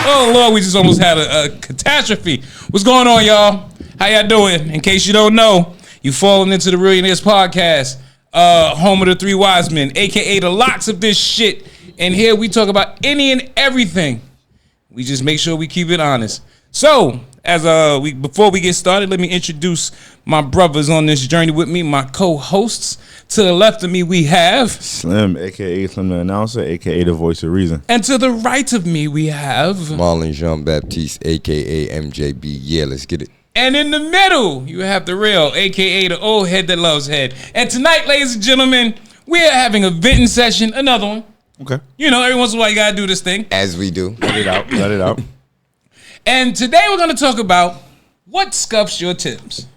Oh, Lord, we just almost had a catastrophe. What's going on, y'all? How y'all doing? In case you don't know, you falling into the Reallionaires podcast, home of the three wise men, a.k.a. the locks of this shit. And here we talk about any and everything. We just make sure we keep it honest. So, before we get started, let me introduce my brothers on this journey with me, my co-hosts. To the left of me, we have Slim, a.k.a. Slim the Announcer, a.k.a. the Voice of Reason. And to the right of me, we have Marlon Jean-Baptiste, a.k.a. MJB. Yeah, let's get it. And in the middle, you have the real, a.k.a. the old head that loves head. And tonight, ladies and gentlemen, we are having a venting session, another one. Okay. You know, every once in a while you got to do this thing. As we do. Let it out. And today we're going to talk about what scuffs your Timbs.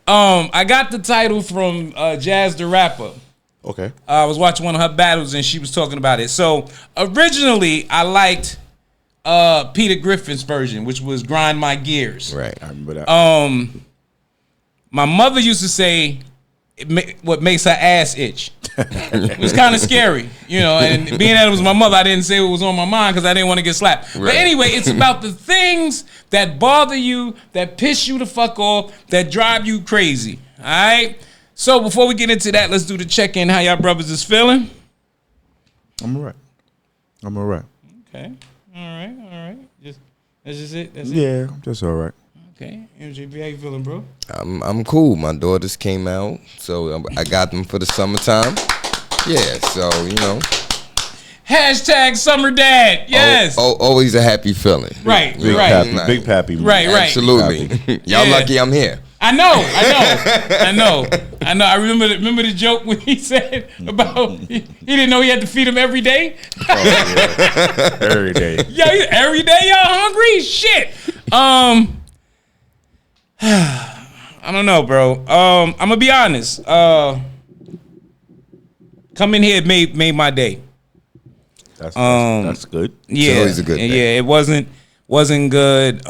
I got the title from Jazz the Rapper. Okay. I was watching one of her battles and she was talking about it. So originally I liked Peter Griffin's version, which was Grind My Gears. Right. I remember that. My mother used to say what makes her ass itch. It was kind of scary, you know, and being that it was my mother, I didn't say what was on my mind because I didn't want to get slapped. Right. But anyway, it's about the things that bother you, that piss you the fuck off, that drive you crazy, all right? So before we get into that, let's do the check-in. How y'all brothers is feeling? I'm all right. Okay, all right. That's just it? That's it? Yeah, I'm just all right. Okay, MJB, how you feeling, bro? I'm cool. My daughters came out, so I got them for the summertime. Yeah, so, you know. Hashtag summer dad, yes. Always a happy feeling. Right, Big right. Pappy, Big Pappy. Right. Absolutely. Y'all lucky I'm here. I know. I remember the joke when he said about he didn't know he had to feed him every day. Oh, yeah. Every day. Yo, every day y'all hungry? Shit. I don't know, bro. I'm gonna be honest. Coming here made my day. That's good. Yeah, it's always a good thing. Yeah, it wasn't good.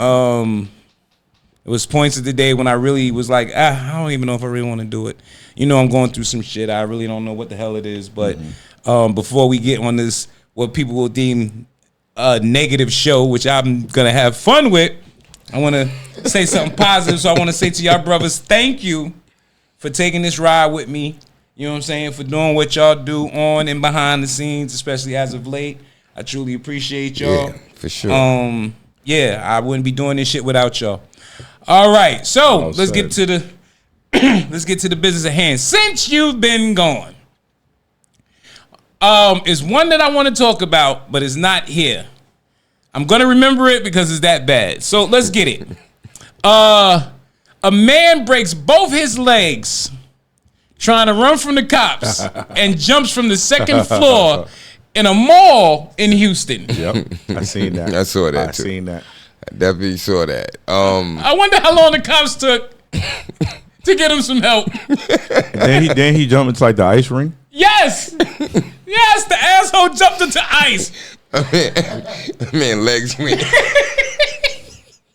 It was points of the day when I really was like, I don't even know if I really want to do it. You know, I'm going through some shit. I really don't know what the hell it is. But before we get on this, what people will deem a negative show, which I'm gonna have fun with, I want to say something positive. So I want to say to y'all brothers, thank you for taking this ride with me. You know what I'm saying? For doing what y'all do on and behind the scenes, especially as of late. I truly appreciate y'all. Yeah, for sure. I wouldn't be doing this shit without y'all. All right, so let's get to the business at hand. Since you've been gone, it's one that I want to talk about, but it's not here. I'm gonna remember it because it's that bad. So let's get it. A man breaks both his legs trying to run from the cops and jumps from the second floor in a mall in Houston. Yep, I seen that. I saw that too. Seen that. I definitely saw that. I wonder how long the cops took to get him some help. Then he jumped into like the ice ring. Yes, the asshole jumped into ice. Man, legs went.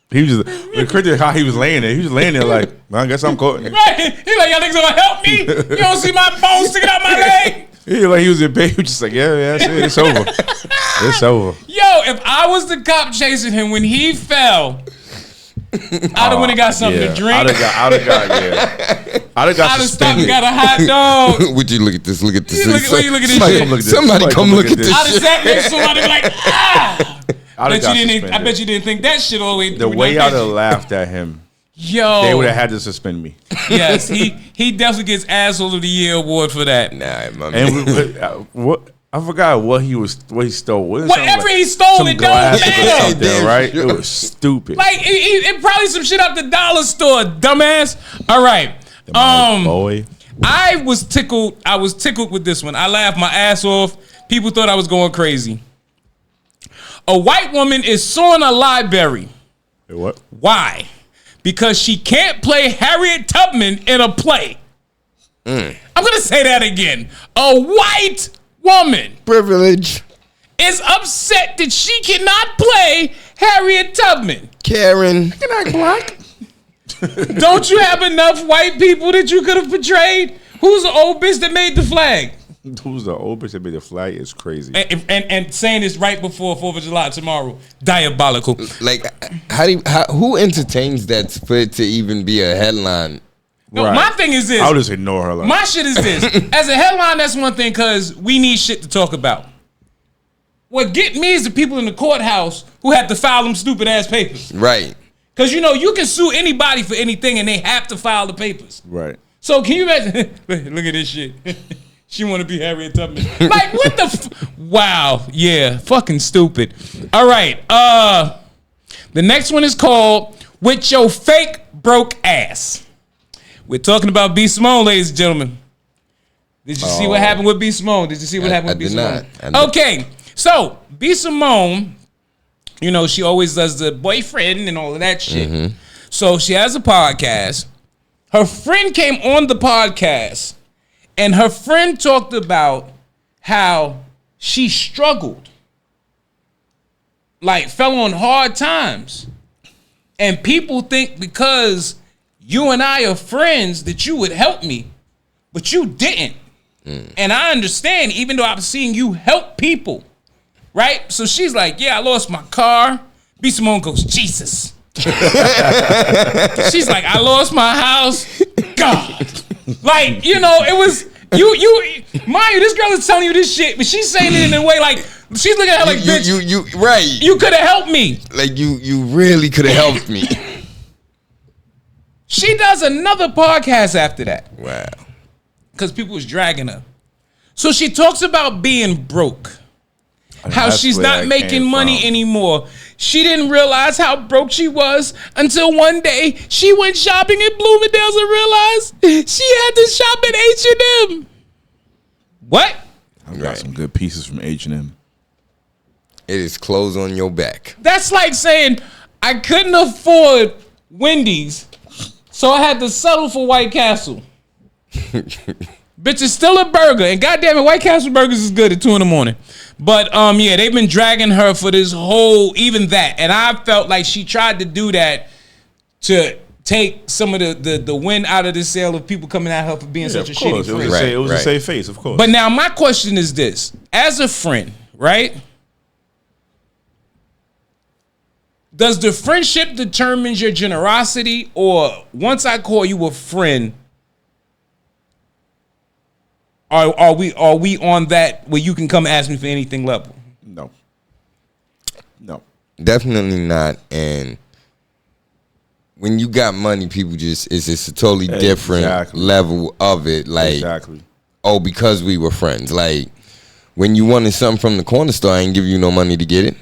He was just the crazy how he was laying there. He was laying there like, well, I guess I'm caught. Right, he's like, y'all niggas gonna help me? You don't see my bones sticking out my leg? He was in pain. He was just like, yeah, that's it. It's over. It's over. Yo, if I was the cop chasing him when he fell, I'd have went and got something to drink. I'd have got stopped and got a hot dog. Would you look at this? Look at this. Look at this shit. Somebody come look at this. I'd have sat next to somebody like, I bet you didn't think that shit all the way through. The way I'd have laughed at him. Yo, they would have had to suspend me. Yes, he definitely gets Asshole of the Year award for that. Nah, my man. And what I forgot what he stole. Whatever he stole, it don't matter. Right? It was stupid. Like it probably some shit out the dollar store, dumbass. All right, boy. I was tickled with this one. I laughed my ass off. People thought I was going crazy. A white woman is suing a library. What? Why? Because she can't play Harriet Tubman in a play. I'm going to say that again. A white woman. Privilege. Is upset that she cannot play Harriet Tubman. Karen. Can I black? Don't you have enough white people that you could have portrayed? Who's the old bitch that made the flag? Who's the old bitch that made the flag is crazy. And saying this right before 4th of July tomorrow, diabolical. Like, who entertains that for it to even be a headline? No, right. My thing is this. I'll just ignore her. Like. My shit is this. As a headline, that's one thing because we need shit to talk about. What get me is the people in the courthouse who have to file them stupid ass papers. Right. Because you can sue anybody for anything and they have to file the papers. Right. So can you imagine? Look at this shit. She want to be Harriet Tubman. Like what the? Wow. Yeah. Fucking stupid. All right. The next one is called "With Your Fake Broke Ass." We're talking about B. Simone, ladies and gentlemen. Did you see what happened with B. Simone? Did you see what happened with B. Simone? Okay, so B. Simone, she always does the boyfriend and all of that shit. Mm-hmm. So she has a podcast. Her friend came on the podcast, and her friend talked about how she struggled, like fell on hard times. And people think because you and I are friends that you would help me, but you didn't. And I understand, even though I've seen you help people, right? So she's like, yeah, I lost my car. B. Simone goes, Jesus. She's like, I lost my house. God. Like, it was, mind you, this girl is telling you this shit, but she's saying it in a way like, she's looking at her like, bitch, right. You could have helped me. Like, you really could have helped me. She does another podcast after that. Wow. Because people was dragging her. So she talks about being broke. How she's not making money anymore. She didn't realize how broke she was until one day she went shopping at Bloomingdale's and realized she had to shop at H&M. What? I've got some good pieces from H&M. It is clothes on your back. That's like saying I couldn't afford Wendy's, so I had to settle for White Castle. Bitch, it's still a burger, and goddamn it, White Castle burgers is good at 2 a.m. But yeah, they've been dragging her for this whole even that, and I felt like she tried to do that to take some of the win out of the sale of people coming at her for being such a shitty friend. It was a safe face, of course. But now my question is this: as a friend, right? Does the friendship determine your generosity, or once I call you a friend? Are we on that where you can come ask me for anything level? No. Definitely not. And when you got money, people it's a totally different level of it. Like, because we were friends. Like, when you wanted something from the corner store, I ain't give you no money to get it.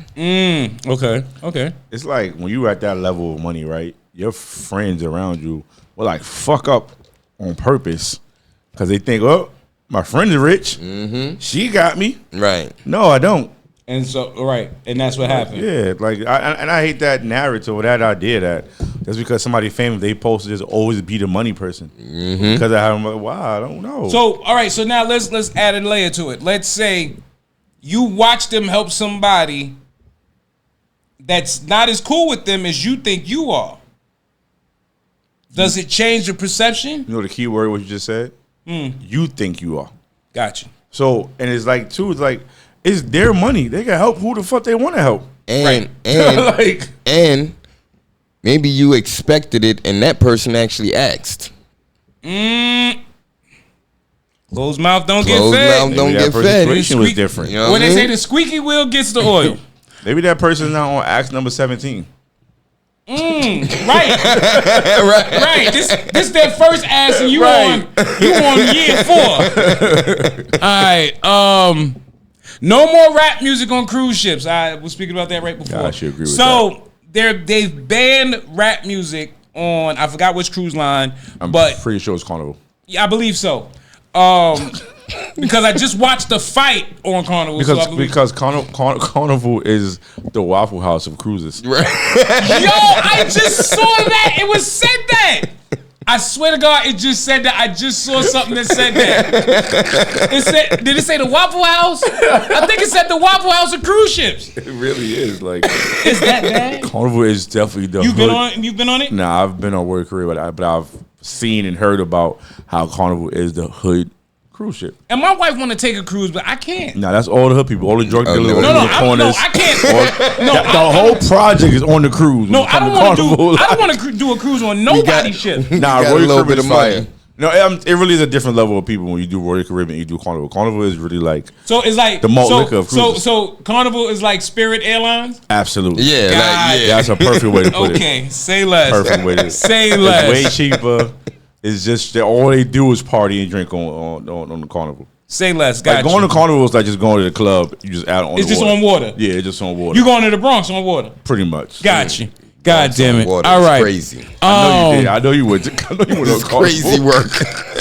Okay. It's like when you at that level of money, right? Your friends around you will like fuck up on purpose because they think, oh, my friend is rich. Mm-hmm. She got me. Right. No, I don't. And so, right. And that's what happened. Yeah. Like, I hate that narrative or that idea that just because somebody famous, they supposed to just always be the money person. Mm-hmm. Because I have, wow, I don't know. So, all right. So now let's add a layer to it. Let's say you watch them help somebody that's not as cool with them as you think you are. Does it change the perception? You know the key word what you just said? You think you are. Gotcha. So, and it's like, too, it's like, it's their money. They can help who the fuck they want to help. And, right. and maybe you expected it and that person actually asked. Closed mouth don't get fed. Closed mouth don't get fed. The situation was different. You know when they say the squeaky wheel gets the oil. Maybe that person's not on axe number 17. Right. This their first ass and you on year 4. All right. No more rap music on cruise ships. I was speaking about that right before. I should agree with that. So they've banned rap music on, I forgot which cruise line, I'm but pretty sure it's Carnival. Yeah, I believe so. Because I just watched the fight on Carnival. Because Carnival is the Waffle House of cruises. Yo, I just saw that. It was said that. I swear to God, it just said that. I just saw something that said that. Did it say the Waffle House? I think it said the Waffle House of cruise ships. It really is. Like, is that bad? Carnival is definitely the hood. You've been on it? Nah, I've been on work career, but I've seen and heard about how Carnival is the hood Cruise ship. And my wife want to take a cruise, but I can't. Nah, that's all the hood people, all the drug dealers, all the corners. I can't. The whole project is on the cruise. No, I don't want to do a cruise on nobody's ship. Nah, Royal Caribbean is fire. No, it really is a different level of people when you do Royal Caribbean. You do Carnival. Carnival is really like it's like the malt liquor of cruises. So Carnival is like Spirit Airlines. Absolutely. Yeah, that's a perfect way to put it. Okay, say less. Perfect way to say less. It's way cheaper. It's just that all they do is party and drink on the Carnival. Say less. Like going to Carnival is like just going to the club. You just out on. It's just on water. Yeah, it's just on water. You going to the Bronx on water? Pretty much. Got you. God damn it! All right, crazy. I know you did. I know you would. It's crazy work.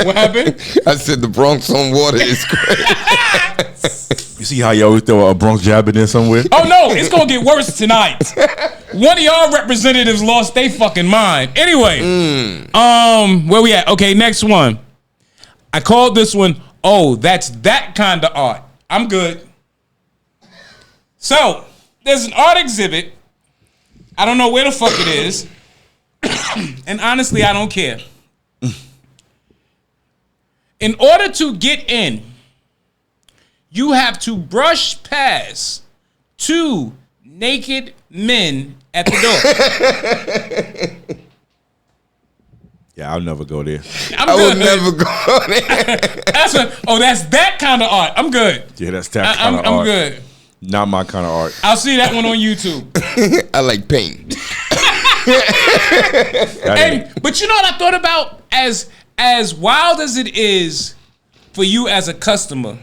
What happened? I said the Bronx on water is crazy. You see how you always throw a Bronx jab in there somewhere? Oh no, it's gonna get worse tonight. One of y'all representatives lost their fucking mind. Anyway, where we at? Okay, next one. I called this one. Oh, that's that kind of art. I'm good. So there's an art exhibit. I don't know where the fuck it is. And honestly, I don't care. In order to get in, you have to brush past 2 naked men at the door. Yeah, I'll never go there. I would never go there. That's that kind of art. I'm good. Yeah, that's that kind of art. I'm good. Not my kind of art. I'll see that one on YouTube. I like paint. But you know what I thought about? As wild as it is for you as a customer.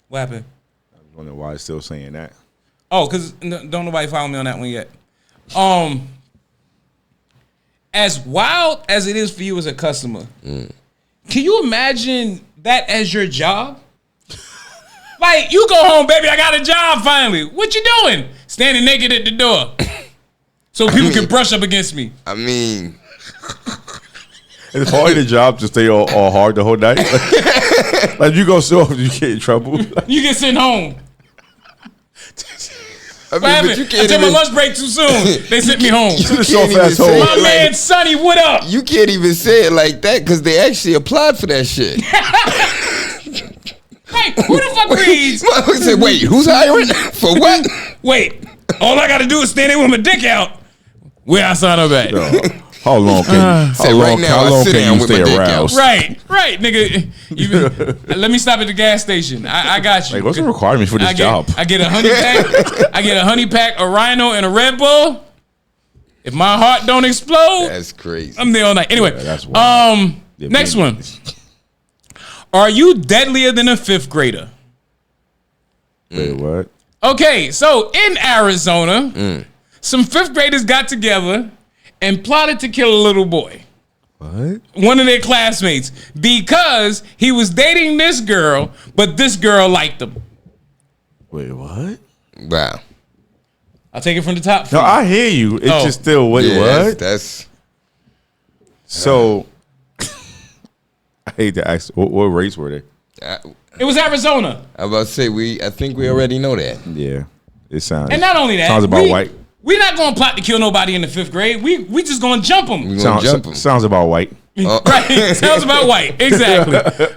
What happened? I was wondering why it's still saying that. Oh, because don't nobody follow me on that one yet. As wild as it is for you as a customer, can you imagine that as your job? Like, you go home, baby, I got a job finally. What you doing? Standing naked at the door. So people can brush up against me. I mean, it's hard the job to stay all hard the whole night. Like you go so often, you get in trouble. You get sent home. I mean, but you can't I took my lunch break too soon. They sent me home. My man, Sonny, what up? You can't even say it like that because they actually applied for that shit. Hey, who the fuck reads? Motherfucker said, wait, who's hiring? For what? Wait, all I gotta do is stand there with my dick out. Where I sign up at? How long can you stay aroused? Right, nigga. Let me stop at the gas station. I got you. Like, what's the requirement for this job? I get a honey pack. I get a honey pack, a Rhino, and a Red Bull. If my heart don't explode, that's crazy. I'm there all night. Anyway, that's wild. Next one. Are you deadlier than a 5th grader? Wait, what? Okay, so in Arizona, some 5th graders got together and plotted to kill a little boy. What? One of their classmates, because he was dating this girl, but this girl liked him. Wait, what? Wow. I'll take it from the top. No, I hear you. It's just still, what? That's so... I hate to ask, what race were they? It was Arizona. I was about to say, I think we already know that. Yeah. It sounds... And not only that... Sounds about white. We're not going to plot to kill nobody in the 5th grade. We just going to jump them. Sounds about white. Right. Sounds about white. Exactly.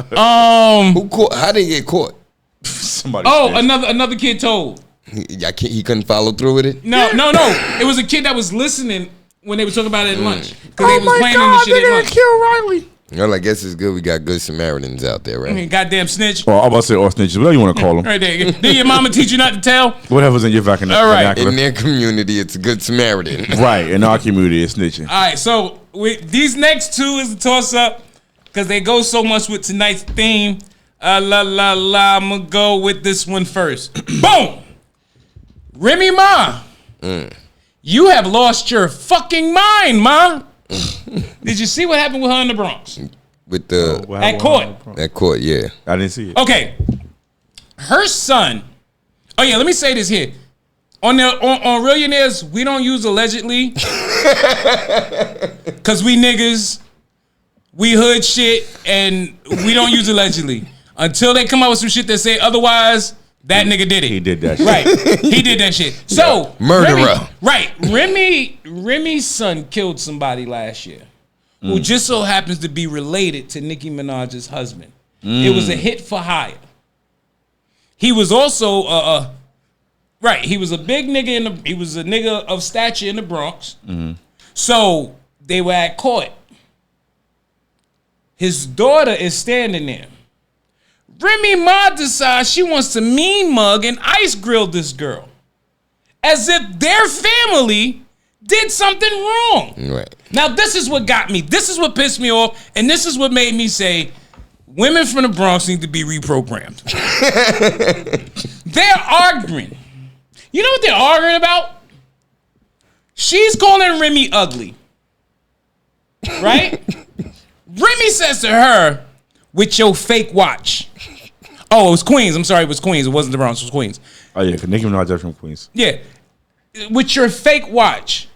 Who caught? How did he get caught? Somebody. Another kid told. He couldn't follow through with it? No. It was a kid that was listening when they were talking about it at lunch. Because they was planning the shit at lunch. Kill Riley. Well, I guess it's good we got good Samaritans out there, right? I mean, goddamn snitch. Well, I'm about to say all snitches. Whatever you want to call them. Right there. Did your mama teach you not to tell? Whatever's in your vernacular. All right. In their community, it's a good Samaritan. Right. In our community, it's snitching. All right. So these next 2 is a toss-up because they go so much with tonight's theme. I'm going to go with this one first. Boom. Remy Ma. You have lost your fucking mind, Ma. Did you see what happened with her in the Bronx? With the at court. At court, yeah. I didn't see it. Okay. Her son. Oh yeah, let me say this here. On Reallionaires, we don't use allegedly. Cause we niggas, we hood shit, and we don't use allegedly. Until they come out with some shit that say otherwise, that nigga did it. He did that shit. Right. He did that shit. So murderer. Remy's son killed somebody last year who just so happens to be related to Nicki Minaj's husband. It was a hit for hire. He was also right. He was a big nigga he was a nigga of stature in the Bronx. So they were at court. His daughter is standing there. Remy Ma decides she wants to mean mug and ice grill this girl, as if their family did something wrong. Right. Now this is what got me. This is what pissed me off, and this is what made me say, women from the Bronx need to be reprogrammed. They're arguing. You know what they're arguing about? She's calling Remy ugly. Right? Remy says to her, with your fake watch. Oh, it was Queens. I'm sorry, it was Queens. It wasn't the Bronx, it was Queens. Oh, yeah, because Nicki Minaj is from Queens. Yeah. With your fake watch.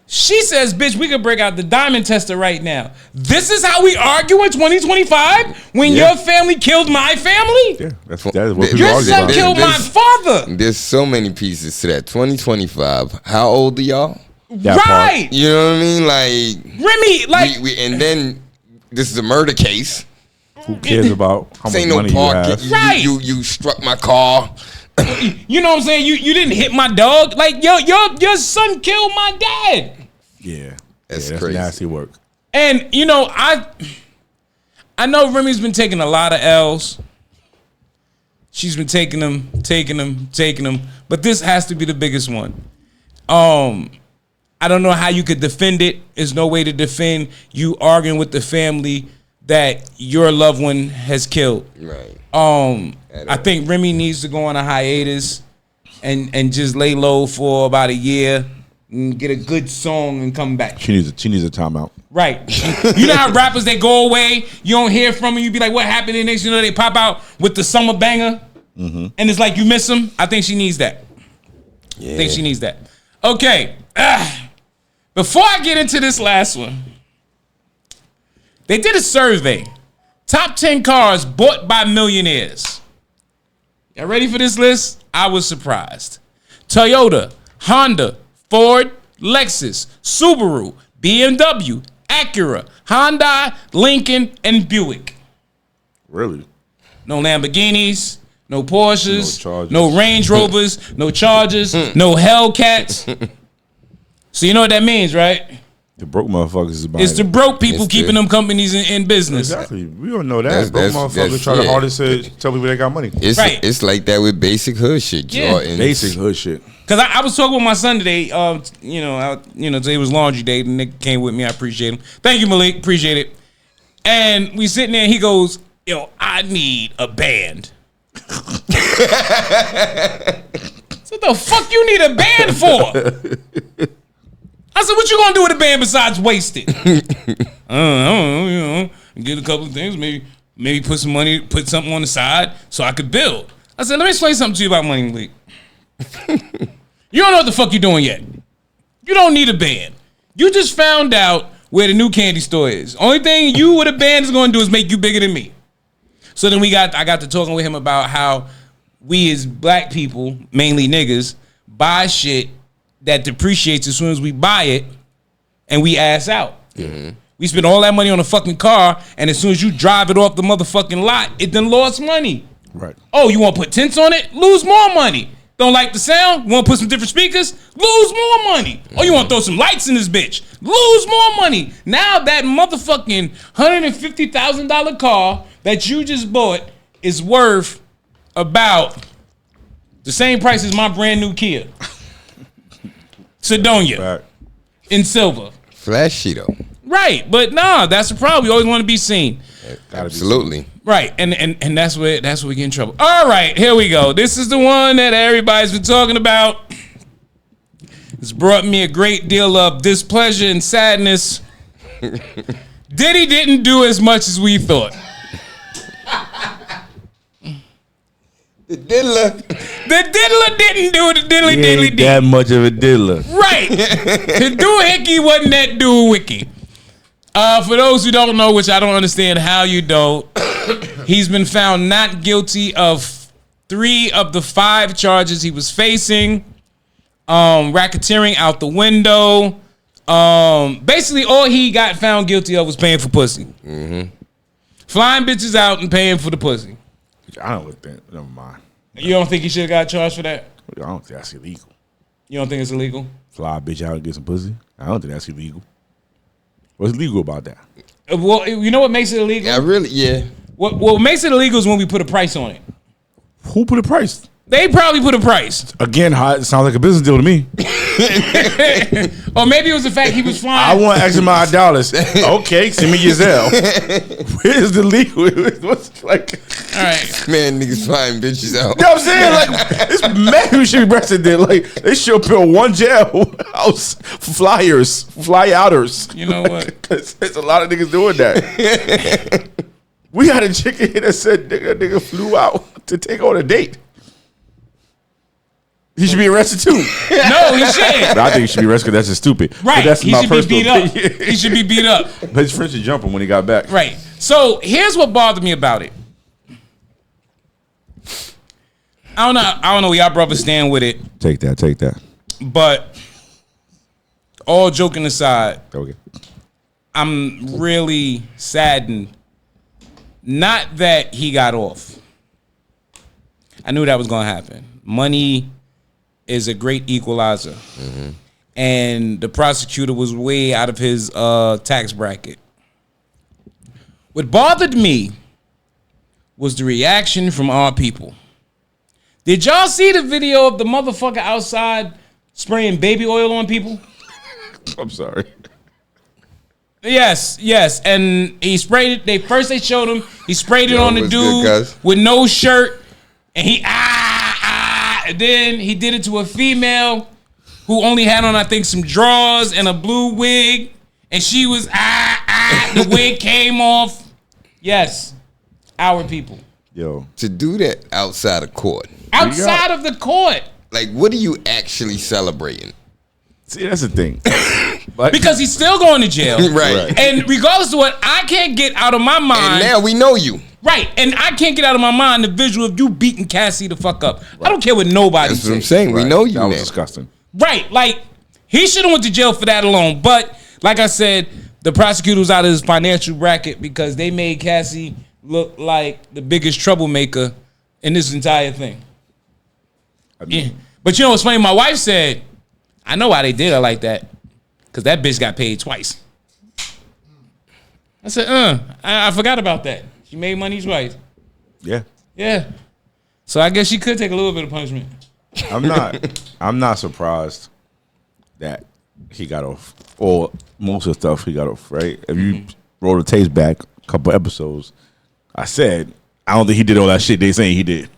She says, bitch, we could break out the diamond tester right now. This is how we argue in 2025 when your family killed my family? Yeah, that's what people your argue son about. killed my father. There's so many pieces to that. 2025. How old are y'all? That right. You know what I mean? Like Remy, like and then this is a murder case. Who cares about how much money you have? Right. You struck my car. You know what I'm saying? You didn't hit my dog. Like your son killed my dad. Yeah. That's crazy. nasty work. And you know, I know Remy's been taking a lot of L's. She's been taking them. But this has to be the biggest one. I don't know how you could defend it. There's no way to defend you arguing with the family that your loved one has killed. Right. I think Remy needs to go on a hiatus and just lay low for about a year and get a good song and come back. She needs a timeout. Right. You know how rappers, they go away, you don't hear from them, you be like, what happened? And next you know they pop out with the summer banger. And it's like you miss them. I think she needs that. Yeah. I think she needs that. Okay. Before I get into this last one, they did a survey. Top 10 cars bought by millionaires. Y'all ready for this list? I was surprised. Toyota, Honda, Ford, Lexus, Subaru, BMW, Acura, Hyundai, Lincoln, and Buick. Really? No Lamborghinis, no Porsches, No Chargers. no Range Rovers, no Chargers, no Hellcats. So you know what that means, right? The broke motherfuckers is buying It's the broke people keeping them companies in business. Exactly. We don't know that. Broke motherfuckers try yeah. the hardest to tell people they got money. It's like that with basic hood shit. Yeah. Basic hood shit. Cause I was talking with my son today. Today was laundry day. And Nick came with me. I appreciate him. Thank you, Malik. Appreciate it. And we sitting there. And he goes, "Yo, I need a band." So what the fuck you need a band for? I said, what you gonna do with a band besides waste it? I don't know, get a couple of things, maybe put some money, put something on the side so I could build. I said, let me explain something to you about money, Malik. You don't know what the fuck you're doing yet. You don't need a band. You just found out where the new candy store is. Only thing you with a band is gonna do is make you bigger than me. So then I got to talking with him about how we as black people, mainly niggas, buy shit that depreciates as soon as we buy it and we ass out. Mm-hmm. We spend all that money on a fucking car and as soon as you drive it off the motherfucking lot, it done lost money. Right. Oh, you want to put tints on it? Lose more money. Don't like the sound? Want to put some different speakers? Lose more money. Mm-hmm. Oh, you want to throw some lights in this bitch? Lose more money. Now that motherfucking $150,000 car that you just bought is worth about the same price as my brand new Kia. Sedonia in silver. Flashy though. Right, but nah, that's the problem. We always want to be seen. Absolutely. Right, and that's where we get in trouble. All right, here we go. This is the one that everybody's been talking about. It's brought me a great deal of displeasure and sadness. Diddy didn't do as much as we thought. The diddler didn't do the diddly did. That much of a diddler. Right. The doohickey wasn't that doohickey. For those who don't know, which I don't understand how you don't, he's been found not guilty of 3 of the 5 charges he was facing. Racketeering out the window. Basically, all he got found guilty of was paying for pussy. Mm-hmm. Flying bitches out and paying for the pussy. I don't think. Never mind. You don't think he should have got charged for that? I don't think that's illegal. You don't think it's illegal? Fly a bitch out and get some pussy? I don't think that's illegal. What's illegal about that? Well, you know what makes it illegal? Yeah. What makes it illegal is when we put a price on it. Who put a price? They probably put a price. Again, it sounds like a business deal to me. Or maybe it was the fact he was flying. I want X amount of dollars. Okay, send me your Zelle. Where's the legal? What's like? All right, man, niggas flying bitches out. You know what I'm saying? Like, it's mad who should be arrested there. Like, they should put one jailhouse fly outers. You know what? Because there's a lot of niggas doing that. We got a chick here that said nigga flew out to take on a date. He should be arrested too. No, he shouldn't. But I think he should be arrested because that's just stupid. Right. But that's He my should be personal beat up. opinion. He should be beat up. But his friends should jump him when he got back. Right. So here's what bothered me about it. I don't know where y'all brothers stand with it. Take that. But all joking aside, Okay. I'm really saddened. Not that he got off. I knew that was going to happen. Money is a great equalizer. Mm-hmm. And the prosecutor was way out of his tax bracket. What bothered me was the reaction from our people. Did y'all see the video of the motherfucker outside spraying baby oil on people? I'm sorry. Yes. And he sprayed it. They showed him. He sprayed it on the dude good, with no shirt. And he and then he did it to a female who only had on, I think, some drawers and a blue wig. And she was the wig came off. Yes. Our people. Yo. To do that outside of court. Outside of the court. Like, what are you actually celebrating? See, that's the thing. Because he's still going to jail. Right. And regardless of what, I can't get out of my mind. And now we know you. Right. And I can't get out of my mind the visual of you beating Cassie the fuck up. Right. I don't care what nobody says. That's what I'm saying. Right. We know you That now. was disgusting. Right. Like, he should have went to jail for that alone. But, like I said, the prosecutor was out of his financial bracket because they made Cassie look like the biggest troublemaker in this entire thing. I mean, yeah. But you know what's funny? My wife said, I know why they did her like that. Because that bitch got paid twice. I said, I forgot about that. She made money twice. Yeah. Yeah. So I guess she could take a little bit of punishment. I'm not surprised that he got off. Or most of the stuff he got off, right? If you roll the tapes back a couple episodes, I said, I don't think he did all that shit they saying he did.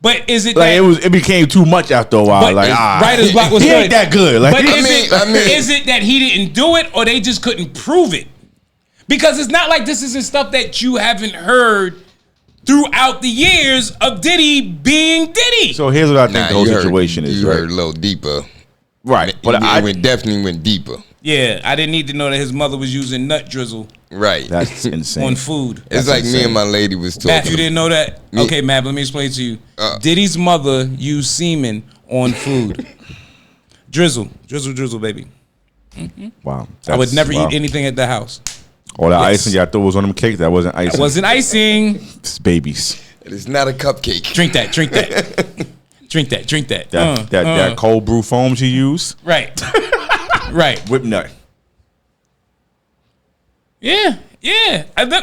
But is it like that, it became too much after a while? Like writer's block was he good. Ain't that good? Like, but is it that he didn't do it or they just couldn't prove it? Because it's not like this isn't stuff that you haven't heard throughout the years of Diddy being Diddy. So here's what I think the whole situation is. You heard a little deeper, right? But I definitely went deeper. Yeah, I didn't need to know that his mother was using nut drizzle. Right. That's insane. On food. It's That's like insane. me and my lady was talking. Matt, you didn't know that? Okay, Matt, let me explain to you. Diddy's mother used semen on food. Drizzle, baby. Mm-hmm. Wow. I would never eat anything at the house. All that icing y'all thought was on them cakes, that wasn't icing. That wasn't icing. It's babies. It is not a cupcake. Drink that. drink that. That cold brew foam she used. Right. Right. Whipped nut. Yeah.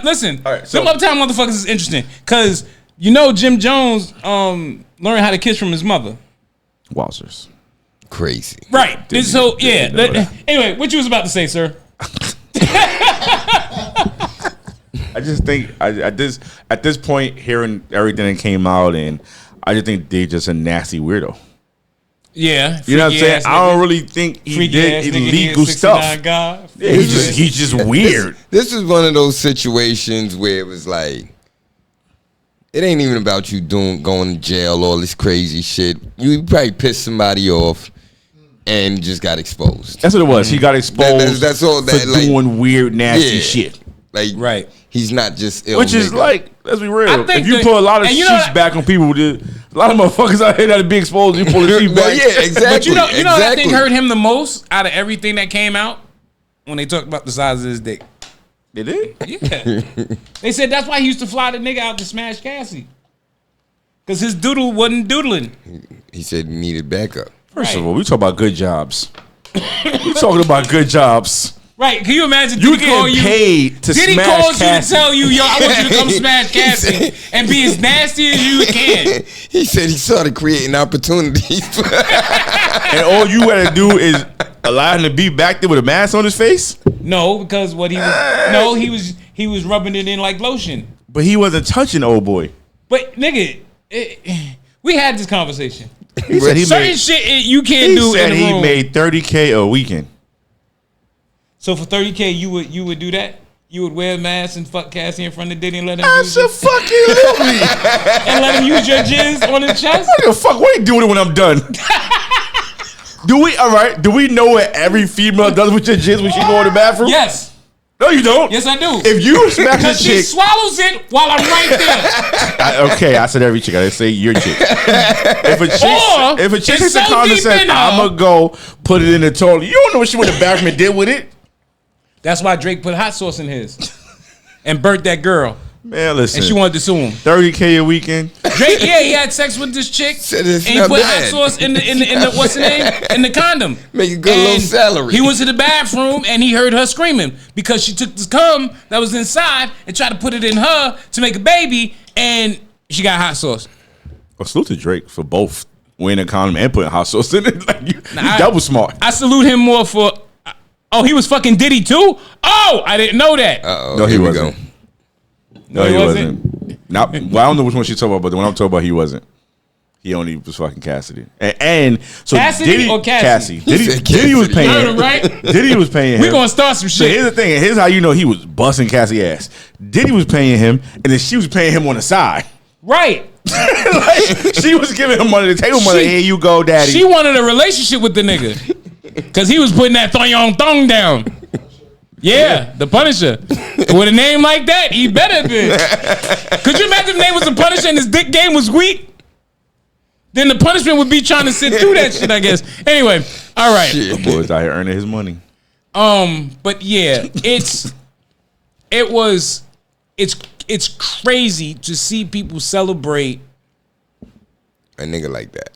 Listen, all right, so some uptown motherfuckers is interesting because you know Jim Jones learned how to kiss from his mother. Wowzers. Crazy. Right. Anyway, what you was about to say, sir? I just think at this point, hearing everything that came out, and I just think they're just a nasty weirdo. Yeah, you know what I'm saying. I don't really think he did illegal stuff. Yeah, he's just weird. This is one of those situations where it was like, it ain't even about you going to jail, all this crazy shit. You probably pissed somebody off and just got exposed. That's what it was. He got exposed. That's all that, for doing weird, nasty shit. Like, right. He's not just ill. Which is like, let's be real. If you put a lot of sheets back on people, a lot of motherfuckers out here that are be exposed, you pull the sheet back. Yeah, exactly. But you know what I think hurt him the most out of everything that came out? When they talked about the size of his dick. They did? Yeah. They said that's why he used to fly the nigga out to smash Cassie. Because his doodle wasn't doodling. He said he needed backup. First of all, we talk about good jobs. We talking about good jobs. Right? Can you imagine? You getting paid to smash Cassie. Did he call you to tell you, yo, I want you to come smash Cassie and be as nasty as you can? He said he started creating opportunities. And all you gotta do is allow him to be back there with a mask on his face? No, because what he was no, he was rubbing it in like lotion. But he wasn't touching the old boy. But nigga, we had this conversation. He said he certain shit you can't do in the room. He made $30K a weekend. So for $30K, you would do that? You would wear a mask and fuck Cassie in front of Diddy and let him Absolutely. And let him use your jizz on his chest? What the fuck? What are you doing when I'm done? Do we know what every female does with your jizz when she go in the bathroom? Yes. No, you don't. Yes, I do. If you smash a because she chick, swallows it while I'm right there. Okay, I said every chick. I didn't say your chick. If a chick takes a condom and says, "I'ma go put it in the toilet," you don't know what she went to the bathroom and did with it. That's why Drake put hot sauce in his and burnt that girl. Man, listen. And she wanted to sue him. $30K a weekend. Drake, yeah, he had sex with this chick, and he put hot sauce in the what's the name in the condom. Make a good little salary. He went to the bathroom and he heard her screaming because she took this cum that was inside and tried to put it in her to make a baby, and she got hot sauce. Well, salute to Drake for both wearing a condom and putting hot sauce in it. Like you double smart. I salute him more for. Oh, he was fucking Diddy too? Oh, I didn't know that. No, he wasn't. No, he wasn't. Not, well, I don't know which one she's talking about, but the one I'm talking about, he wasn't. He only was fucking Cassidy. And so Cassidy Diddy, or Cassie? Diddy was paying him. Right? Diddy was paying him. We're going to start some shit. So here's the thing. Here's how you know he was busting Cassie ass. Diddy was paying him, and then she was paying him on the side. Right. Like, she was giving him money, the table money. Here you go, daddy. She wanted a relationship with the nigga. Because he was putting that thong down. Yeah, the Punisher. With a name like that, he better be. Could you imagine if the name was the Punisher and his dick game was weak? Then the punishment would be trying to sit through that shit, I guess. Anyway, all right. The boy's out here earning his money. But yeah, it's crazy to see people celebrate a nigga like that.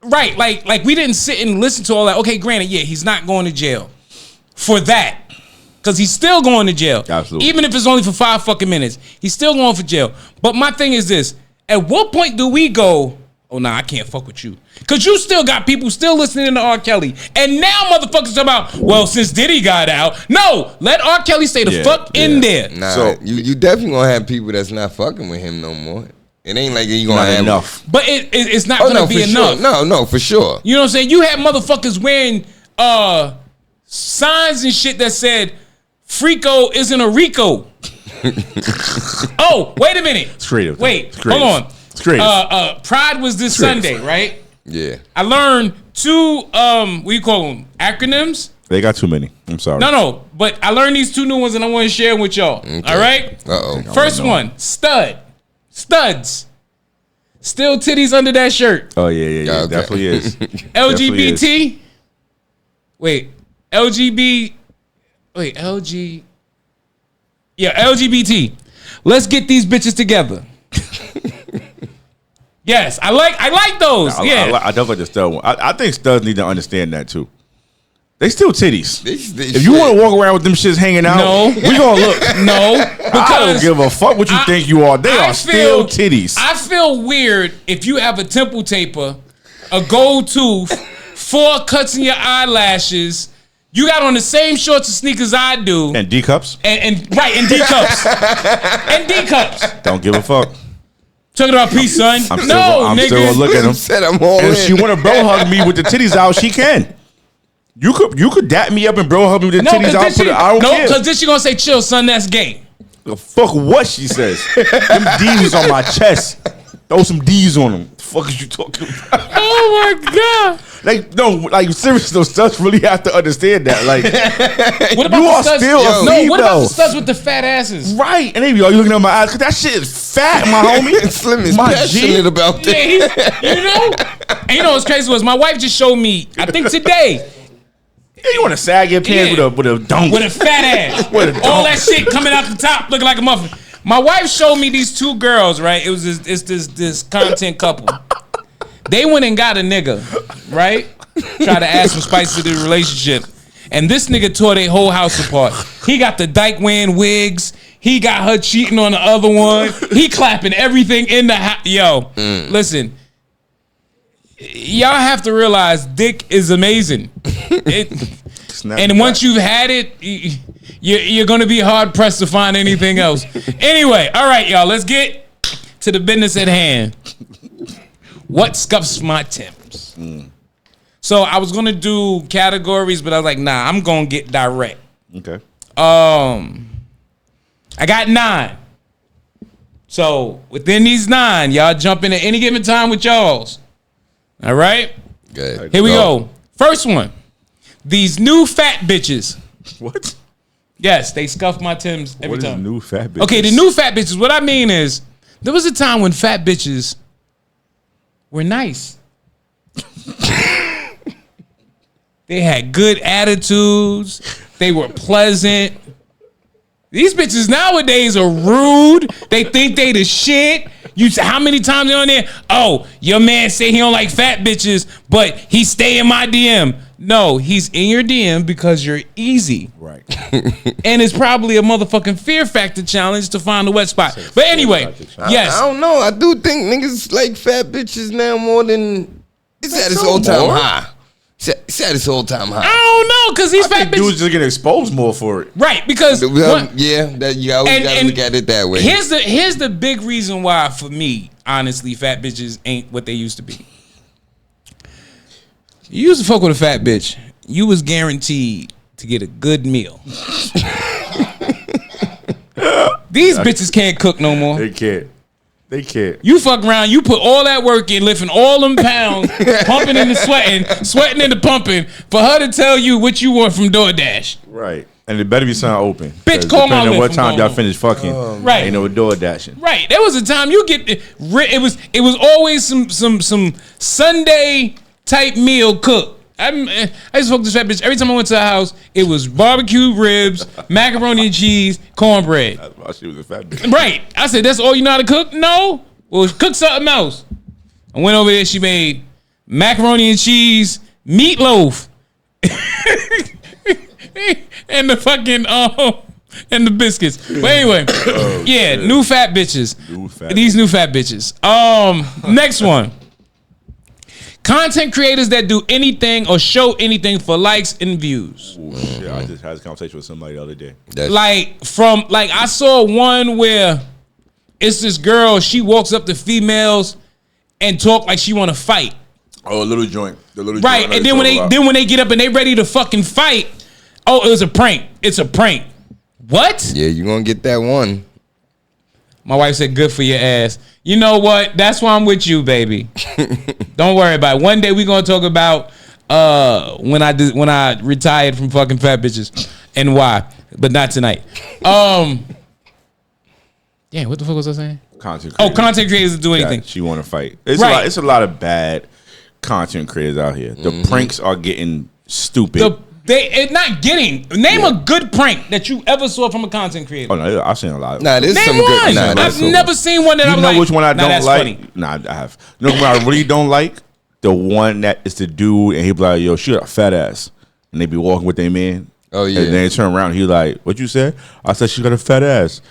Right, like we didn't sit and listen to all that. Okay, granted, yeah, he's not going to jail for that. Because he's still going to jail. Absolutely. Even if it's only for 5 fucking minutes. He's still going for jail. But my thing is this. At what point do we go, oh, nah, I can't fuck with you? Because you still got people still listening to R. Kelly. And now motherfuckers talk about, well, since Diddy got out. No, let R. Kelly stay the fuck in there. Nah, so, you definitely going to have people that's not fucking with him no more. It ain't like you going to have enough. But it's not going to be enough. Sure. No, for sure. You know what I'm saying? You had motherfuckers wearing signs and shit that said, Frico isn't a Rico. Oh, wait a minute. It's creative. Wait, hold on. It's creative. Pride was this Sunday, right? Yeah. I learned 2, what do you call them? Acronyms? They got too many. I'm sorry. No, but I learned these 2 new ones and I want to share them with y'all. Okay. All right? Uh-oh. First one, stud. Studs. Still titties under that shirt. Oh, yeah. Okay. Definitely is. LGBT? Wait, LGBT. Let's get these bitches together. Yes, I like those. I don't like the stud one. I think studs need to understand that too. They still titties. They if you want to walk around with them shits hanging out, no, we gonna look. No, I don't give a fuck what you think you are. They are still titties. I feel weird if you have a temple taper, a gold tooth, 4 cuts in your eyelashes. You got on the same shorts and sneakers I do. And D cups. And D cups. And D cups. Don't give a fuck. Talking about peace, son. I'm still gonna look at him. Said I'm all and in. if she wanna bro hug me with the titties out, she can. You could dap me up and bro hug me with the titties out. I don't care. No, because then she gonna say, chill, son, that's gay. The fuck what she says. Them D's on my chest. Throw some D's on them. The fuck is you talking about? Oh my God. Seriously, those studs really have to understand that. Like, what about you the are studs? still a female. What about the studs with the fat asses? Right. And they be all looking at my eyes, because that shit is fat, my homie. Slim is passionate about that. Yeah, you know? And you know what's crazy was my wife just showed me, I think today, You want to sag your pants with a dunk. With a fat ass. All that shit coming out the top looking like a muffin. My wife showed me these two girls, right? It was this content couple. They went and got a nigga, right? Try to add some spice to the relationship. And this nigga tore their whole house apart. He got the dyke wearing wigs. He got her cheating on the other one. He clapping everything in the house. Yo, listen. Y'all have to realize dick is amazing. And once you've had it, you're going to be hard pressed to find anything else. Anyway, all right, y'all. Let's get to the business at hand. What scuffs my temps? So I was gonna do categories, but I was like, nah, I'm gonna get direct. Okay. I got 9. So within these 9, y'all jump in at any given time with y'all's. All right. Good. Here we go. First one. These new fat bitches. What? Yes, they scuff my Timbs every time. What is new fat bitches? Okay, the new fat bitches. What I mean is, there was a time when fat bitches were nice. They had good attitudes. They were pleasant. These bitches nowadays are rude. They think they the shit. You say how many times they on there? Oh, your man say he don't like fat bitches, but he stay in my DM. No, he's in your DM because you're easy. Right. And it's probably a motherfucking fear factor challenge to find the wet spot. But anyway, yes. I don't know. I do think niggas like fat bitches now more than it's at its old time high. It's at its old time high. I don't know, because these fat bitches dudes just get exposed more for it. Right, because that you always gotta look at it that way. Here's the big reason why, for me, honestly, fat bitches ain't what they used to be. You used to fuck with a fat bitch, you was guaranteed to get a good meal. These bitches can't cook no more. They can't. You fuck around, you put all that work in, lifting all them pounds, pumping into sweating into pumping, for her to tell you what you want from DoorDash. Right. And it better be something open. Bitch, call my depending on what time y'all finish fucking. Right. Ain't no DoorDashing. Right. There was a time you get it was always some Sunday type meal cooked. I used to fuck this fat bitch. Every time I went to her house, it was barbecue ribs, macaroni and cheese, cornbread. That's why she was a fat bitch. Right. I said, that's all you know how to cook? No. Well, cook something else. I went over there, she made macaroni and cheese, meatloaf, and the fucking and the biscuits. But anyway, shit. New fat bitches. These new fat bitches. Next one. Content creators that do anything or show anything for likes and views. Ooh, yeah, I just had this conversation with somebody the other day. I saw one where it's this girl, she walks up to females and talk like she want to fight. Oh, a little joint. Right, and then when they get up and they ready to fucking fight, oh, it was a prank. It's a prank. What? Yeah, you gonna get that one. My wife said, good for your ass. You know what? That's why I'm with you, baby. Don't worry about it. One day we gonna talk about when I retired from fucking fat bitches and why, but not tonight. Yeah, what the fuck was I saying? Content creators. Oh, content creators that do anything. She want to fight. It's a lot of bad content creators out here. The pranks are getting stupid. Name a good prank that you ever saw from a content creator. Oh no, I've seen a lot. There's Name some one. good. I've never seen one that I'm like. You know which one I don't like? Funny. Nah, I have. You know what I really don't like? The one that is the dude and he be like, yo, she got a fat ass. And they be walking with their man. Oh yeah. And then they turn around and he like, what you said? I said she got a fat ass.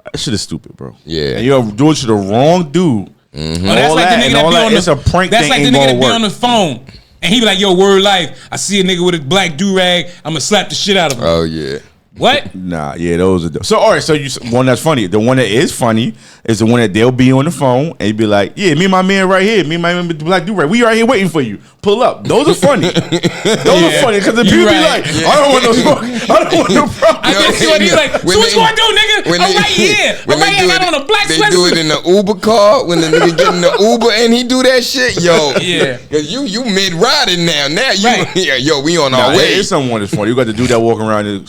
That shit is stupid, bro. Yeah. And you're doing it to the wrong dude. Mm-hmm. Oh, that's like the nigga that be on it's a prank. That's like the nigga that be on the phone. And he be like, yo, word life, I see a nigga with a black do-rag, I'm gonna slap the shit out of him. Oh, yeah. What? Nah, yeah, those are... So, all right, so one that's funny. The one that is funny is the one that they'll be on the phone and be like, yeah, me and my man right here, me and my man with the black do-rag, we right here waiting for you. Pull up. Those are funny. Those are funny because the people be like, I don't want no smoke. I don't want no problem. I can see what he's like, so what you gonna do, nigga? I'm right here. I'm right here, I got on a black sweater. They do it in the Uber car when the nigga get in the Uber and he do that shit. Yo, yeah. Cause you mid-riding now. Now you, right. Yo, we on our way. It's someone that's funny. You got the dude that walking around the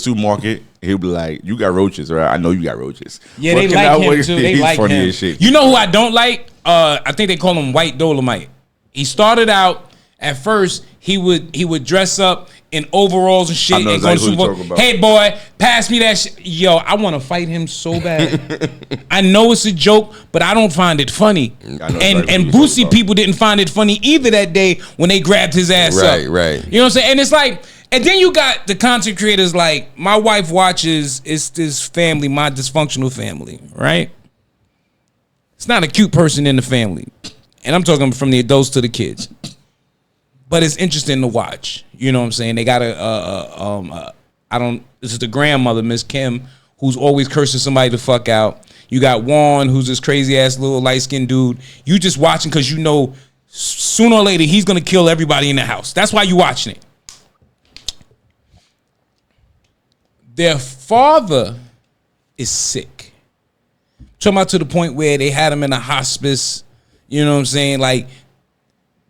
supermarket. He'll be like, you got roaches, right? I know you got roaches. Yeah, they like him too. They like him. As shit. You know who I don't like? I think they call him White Dolomite. He started out At first, he would dress up in overalls and shit and exactly go to hey boy, pass me that shit. Yo, I want to fight him so bad. I know it's a joke, but I don't find it funny. And Boosie people didn't find it funny either that day when they grabbed his ass up. Right. You know what I'm saying? And it's like, and then you got the content creators like my wife watches. It's this family, my dysfunctional family, right? It's not a cute person in the family, and I'm talking from the adults to the kids. But it's interesting to watch. You know what I'm saying? They got this is the grandmother, Miss Kim, who's always cursing somebody the fuck out. You got Juan, who's this crazy ass little light skinned dude. You just watching because you know sooner or later he's gonna kill everybody in the house. That's why you watching it. Their father is sick. Talking about to the point where they had him in a hospice. You know what I'm saying? Like,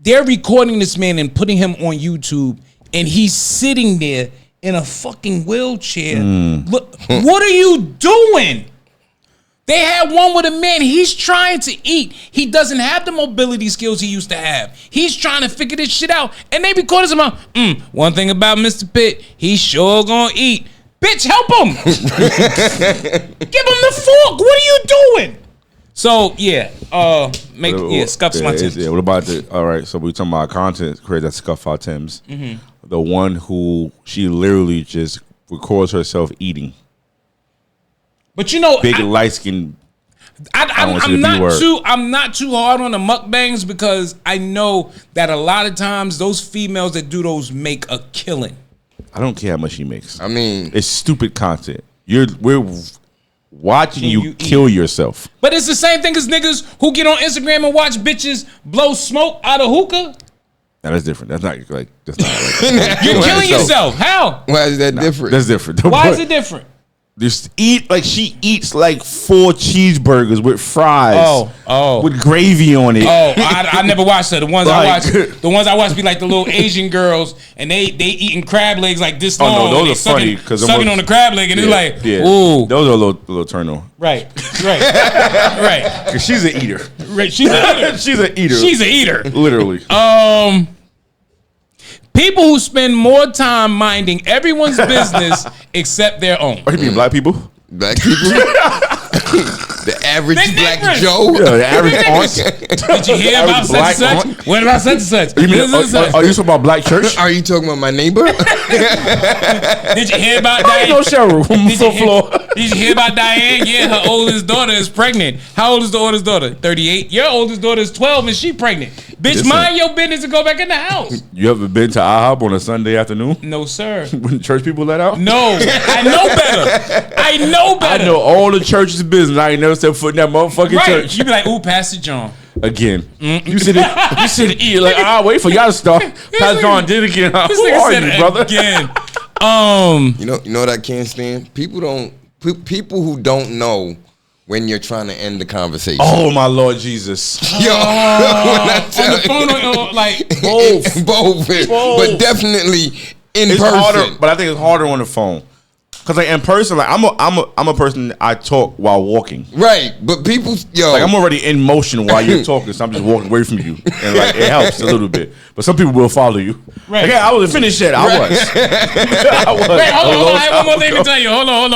they're recording this man and putting him on YouTube, and he's sitting there in a fucking wheelchair. Look, what are you doing? They had one with a man. He's trying to eat. He doesn't have the mobility skills he used to have. He's trying to figure this shit out, and they recorded him out. One thing about Mr. Pitt, he's sure gonna eat. Bitch, help him. Give him the fork. What are you doing? So yeah, scuffs my Timbs. Yeah, what about all right, so we talking about content creators that scuff our Timbs. The one who she literally just records herself eating. But you know, big light skin. I'm not too hard on the mukbangs because I know that a lot of times those females that do those make a killing. I don't care how much she makes. I mean, it's stupid content. We're watching you kill yourself. But it's the same thing as niggas who get on Instagram and watch bitches blow smoke out of hookah. Now, that's different. That's not like you're killing yourself. How? Why is that different? That's different. Why is it different? Just eat like she eats like 4 cheeseburgers with fries. With gravy on it. I never watched that. The ones I watch be like the little Asian girls, and they eating crab legs like this long. Oh no, those are funny because sucking on the crab leg, and it's like, ooh, those are a little turn on. Right. Because she's an eater. Right, she's an eater. She's an eater. Literally. People who spend more time minding everyone's business except their own. Are you mean black people? Black people? The average black Joe? Yeah, the average aunt. Did you hear about such and such? What about such and such? Are you talking about black church? Are you talking about my neighbor? Did you hear about Diane? No, Cheryl. Did you hear about Diane? Yeah, her oldest daughter is pregnant. How old is the oldest daughter? 38. Your oldest daughter is 12 and she pregnant. Bitch, mind your business and go back in the house. You ever been to IHOP on a Sunday afternoon? No, sir. When church people let out? No. I know better. I know all the church's business. I ain't never set foot in that motherfucking church. You be like, ooh, Pastor John. Again. You sit and eat like, I'll wait for y'all to start. Pastor John did it again. Who are you, brother? Again. You know what I can't stand? People who don't know when you're trying to end the conversation. Oh my Lord Jesus! Yo, on the phone, like both, but definitely in person. Harder, but I think it's harder on the phone. Cause like in person, like I'm a person I talk while walking. Right, but people, like I'm already in motion while you're talking, so I'm just walking away from you, and like it helps a little bit. But some people will follow you. Right. Like, I wasn't finished yet. I was. Wait, hold on. I have one more thing to tell you. Hold on.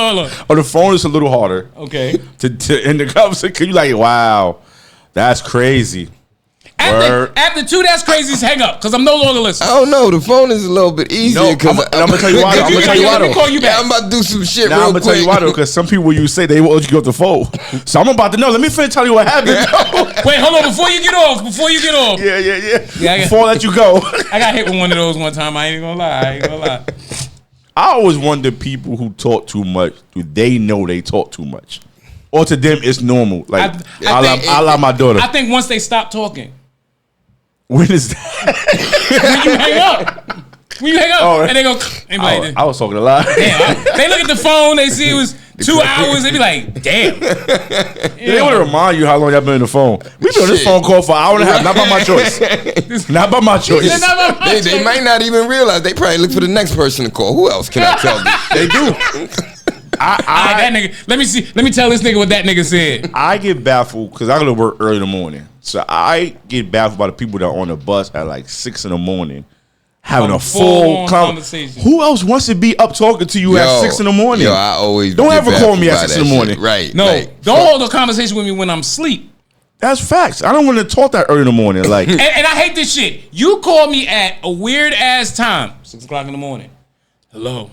On the phone, it's a little harder. Okay. To end the conversation, you like, wow, that's crazy. After 2, that's crazy. Hang up, because I'm no longer listening. I don't know. The phone is a little bit easier. I'm gonna tell you why. I'm gonna call you back. I'm about to do some shit. I'm gonna tell you why though, because some people you say they want you to go to the phone. So I'm about to know. Let me finish tell you what happened. Wait, hold on. Before you get off. Yeah. Before I let you go. I got hit with one of those one time. I ain't gonna lie. I always wonder people who talk too much. Do they know they talk too much, or to them it's normal? Like I love my daughter. I think once they stop talking. When is that? When you hang up, and they go, and be like, I was talking a lot. Damn, they look at the phone, they see it was 2 hours, they be like, damn. They want to remind you how long y'all been on the phone. We've been on this phone call for an hour and a half, not by my choice. They might not even realize. They probably look for the next person to call. Who else can I tell them? They do. That nigga. Let me tell this nigga what that nigga said. I get baffled because I go to work early in the morning. So I get baffled by the people that are on the bus at like 6 a.m. having a full conversation. Who else wants to be up talking to you at 6 a.m? Yo, I always don't ever call me at 6 a.m. Right. No, don't hold a conversation with me when I'm asleep. That's facts. I don't want to talk that early in the morning. Like, and I hate this shit. You call me at a weird ass time, 6 o'clock in the morning. Hello.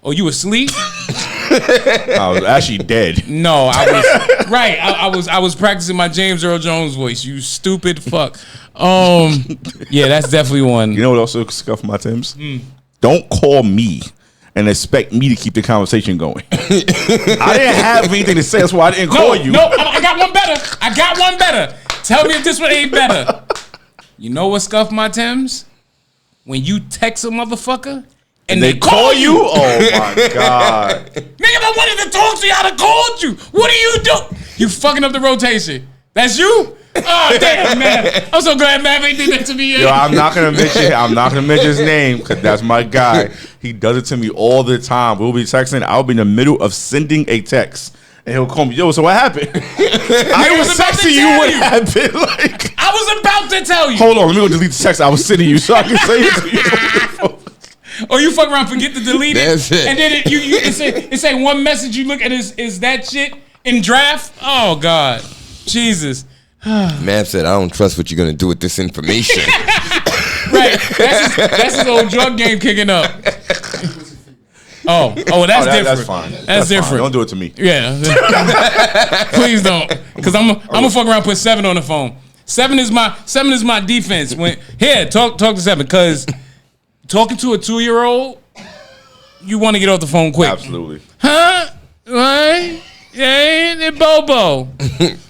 Oh, you asleep? I was actually dead. No, I was right. I was practicing my James Earl Jones voice. You stupid fuck. Yeah, that's definitely one. You know what also scuff my Timbs? Don't call me and expect me to keep the conversation going. I didn't have anything to say. That's why I didn't call you. No, I got one better. Tell me if this one ain't better. You know what scuff my Timbs? When you text a motherfucker and they call you. Oh my God. Nigga, if I wanted to talk to you, I'd have called you. What do you do? You fucking up the rotation. That's you? Oh, damn, man. I'm so glad Mav did that to me. Yo, I'm not gonna mention his name because that's my guy. He does it to me all the time. We'll be texting. I'll be in the middle of sending a text. And he'll call me, yo, so what happened? I was texting you what happened. Like, I was about to tell you. Hold on, let me go delete the text I was sending you so I can say it to you. Or you fuck around, forget to delete it. That's it. And then it say one message you look at is that shit in draft? Oh, God. Jesus. Mav said, I don't trust what you're going to do with this information. Right. That's his old drug game kicking up. Oh, that's different. That's fine. That's different. Fine. Don't do it to me. Yeah. Please don't. Because I'm gonna fuck around and put 7 on the phone. 7 is my defense. Talk to 7. Because talking to a 2-year-old, you want to get off the phone quick. Absolutely. Huh? What? Yeah, Bobo.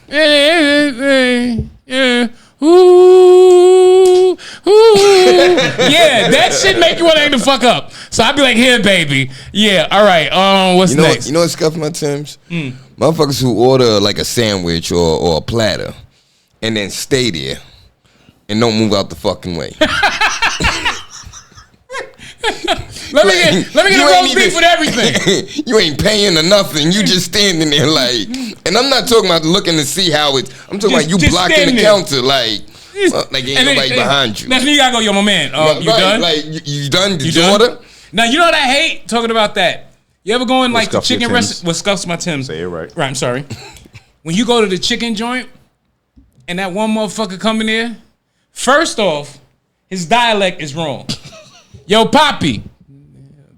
Yeah. Ooh. Yeah, that shit make you want to hang the fuck up. So I'd be like, here, baby. Yeah, all right. What's next? You know what scuff my Timbs? Motherfuckers who order like a sandwich or a platter and then stay there and don't move out the fucking way. Let me get a roast beef with everything. You ain't paying or nothing. You just standing there like, and I'm not talking about looking to see how it's. I'm talking about you blocking the counter like ain't nobody behind you. That's when you gotta go, yo, my man. You done? Like you done? Did you order? Now you know what I hate talking about that. You ever go in like the chicken restaurant? What scuffs my Timbs? Say it right. Right. I'm sorry. When you go to the chicken joint and that one motherfucker come in there, first off, his dialect is wrong. Yo, Poppy.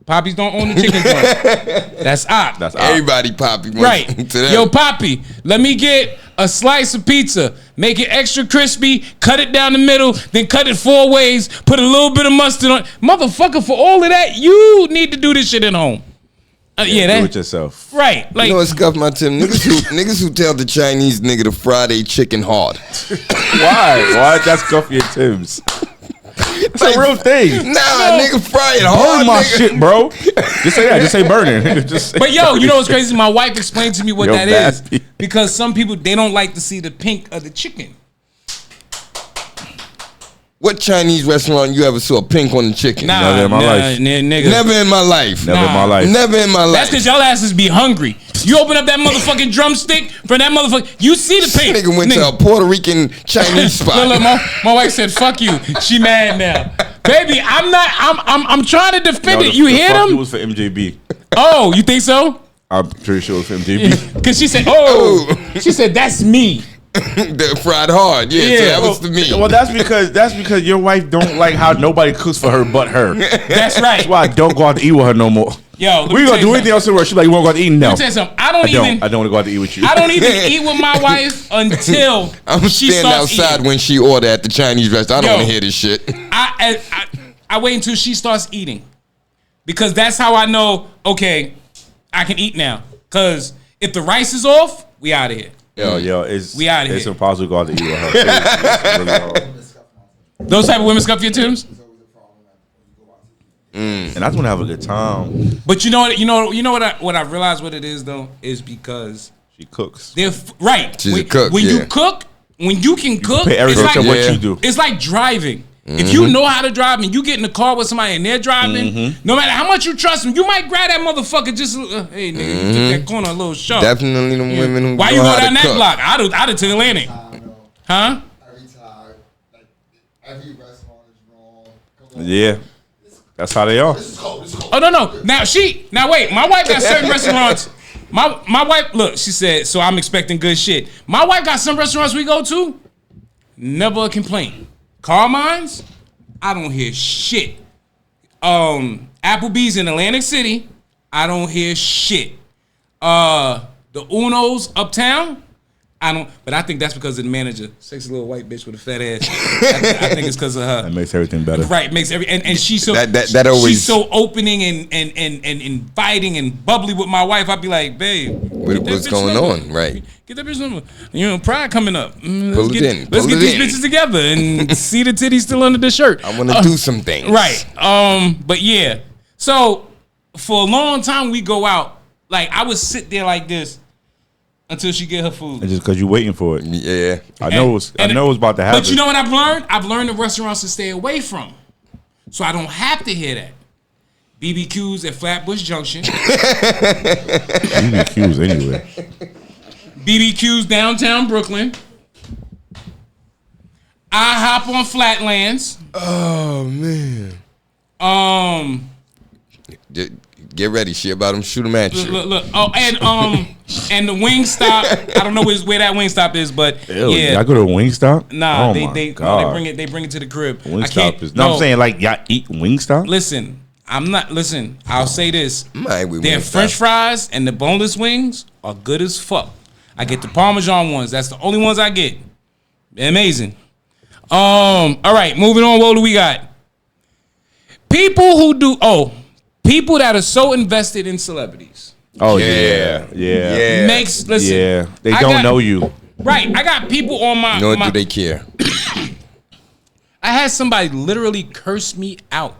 Poppies don't own the chicken joint. That's op. That's op. Everybody Poppy. Right. Yo, Poppy, let me get a slice of pizza. Make it extra crispy. Cut it down the middle. Then cut it 4 ways. Put a little bit of mustard on. Motherfucker, for all of that, you need to do this shit at home. Do it yourself. Right. Like, you know what scuff my Tim? Niggas who tell the Chinese nigga to fry they chicken hard. Why? Why that scuff your Timbs? It's like, a real thing. Nah, nigga, fry it hard. Burn my nigga. shit, bro. Just say that. Just say burning. But yo, you know what's crazy? My wife explained to me what that nasty. Is. Because some people, they don't like to see the pink of the chicken. What Chinese restaurant you ever saw pink on the chicken? Never in my life. Nigga. Never in my life. Never in my life. Never in my life. That's because y'all asses be hungry. You open up that motherfucking drumstick for that motherfucker. You see the pink. Nigga went to a Puerto Rican Chinese spot. Look, my wife said, "Fuck you." She mad now, baby. I'm trying to defend it. You hear them? It was for MJB. Oh, you think so? I'm pretty sure it was for MJB. Because she said, "Oh," she said, "That's me." They're fried hard, so that was to me. Well, that's because your wife don't like how nobody cooks for her but her. That's right. That's why I don't go out to eat with her no more. Yo, we gonna do anything else in her. She's like, you wanna go out to eat? No. Let me tell you something. I don't want to go out to eat with you. I don't even eat with my wife until I'm she standing starts outside eating. When she order at the Chinese restaurant. I don't want to hear this shit. I wait until she starts eating, because that's how I know. Okay, I can eat now. Because if the rice is off, we out of here. Yo, we out of here. It's impossible to go out to eat with her. It's really hard. Those type of women scuff your Timbs? And I just want to have a good time. But you know what I realized what it is though is because she cooks. Right. She's a cook. When you cook, when you can cook, it's like what you do. It's like driving. If you know how to drive and you get in the car with somebody and they're driving, no matter how much you trust them, you might grab that motherfucker just, hey, nigga, you took that corner a little sharp. Definitely the women who Why know you go how down to that cook. block? I'd have to Atlantic. Huh? Every time, like every restaurant is wrong. Yeah. That's how they are. This is cold. Oh no. Now wait. My wife got certain restaurants. My wife, look, she said, so I'm expecting good shit. My wife got some restaurants we go to, never a complaint. Carmine's, I don't hear shit. Applebee's in Atlantic City, I don't hear shit. The Uno's uptown, but I think that's because of the manager, sexy little white bitch with a fat ass. I think it's because of her. That makes everything better. Right, makes and she's so that always, she's so opening and inviting and bubbly with my wife. I'd be like, babe, what's going on? Right. Get that bitch number. Pride coming up. Pull it in. Let's get these bitches together and see the titties still under the shirt. I want to do some things. Right. But yeah. So for a long time we go out. Like I would sit there like this until she get her food. And just because you're waiting for it. Yeah. I know it's about to happen. But you know what I've learned? I've learned the restaurants to stay away from. So I don't have to hear that. BBQs at Flatbush Junction. BBQs anyway. BBQs downtown Brooklyn. I hop on Flatlands. Oh man. Get ready. She about to shoot 'em at you. Look. Oh, and the Wingstop. I don't know where that Wingstop is, but Ew, yeah. Y'all go to Wingstop? Nah, oh they bring it to the crib. Wingstop is. No, I'm saying like y'all eat Wingstop. Listen, I'll say this. Their Wingstop. French fries and the boneless wings are good as fuck. I get the Parmesan ones. That's the only ones I get. They're amazing. All right, moving on. What do we got? People that are so invested in celebrities. Oh Yeah. They don't know you. Right, I got people on my. Nor do they care. I had somebody literally curse me out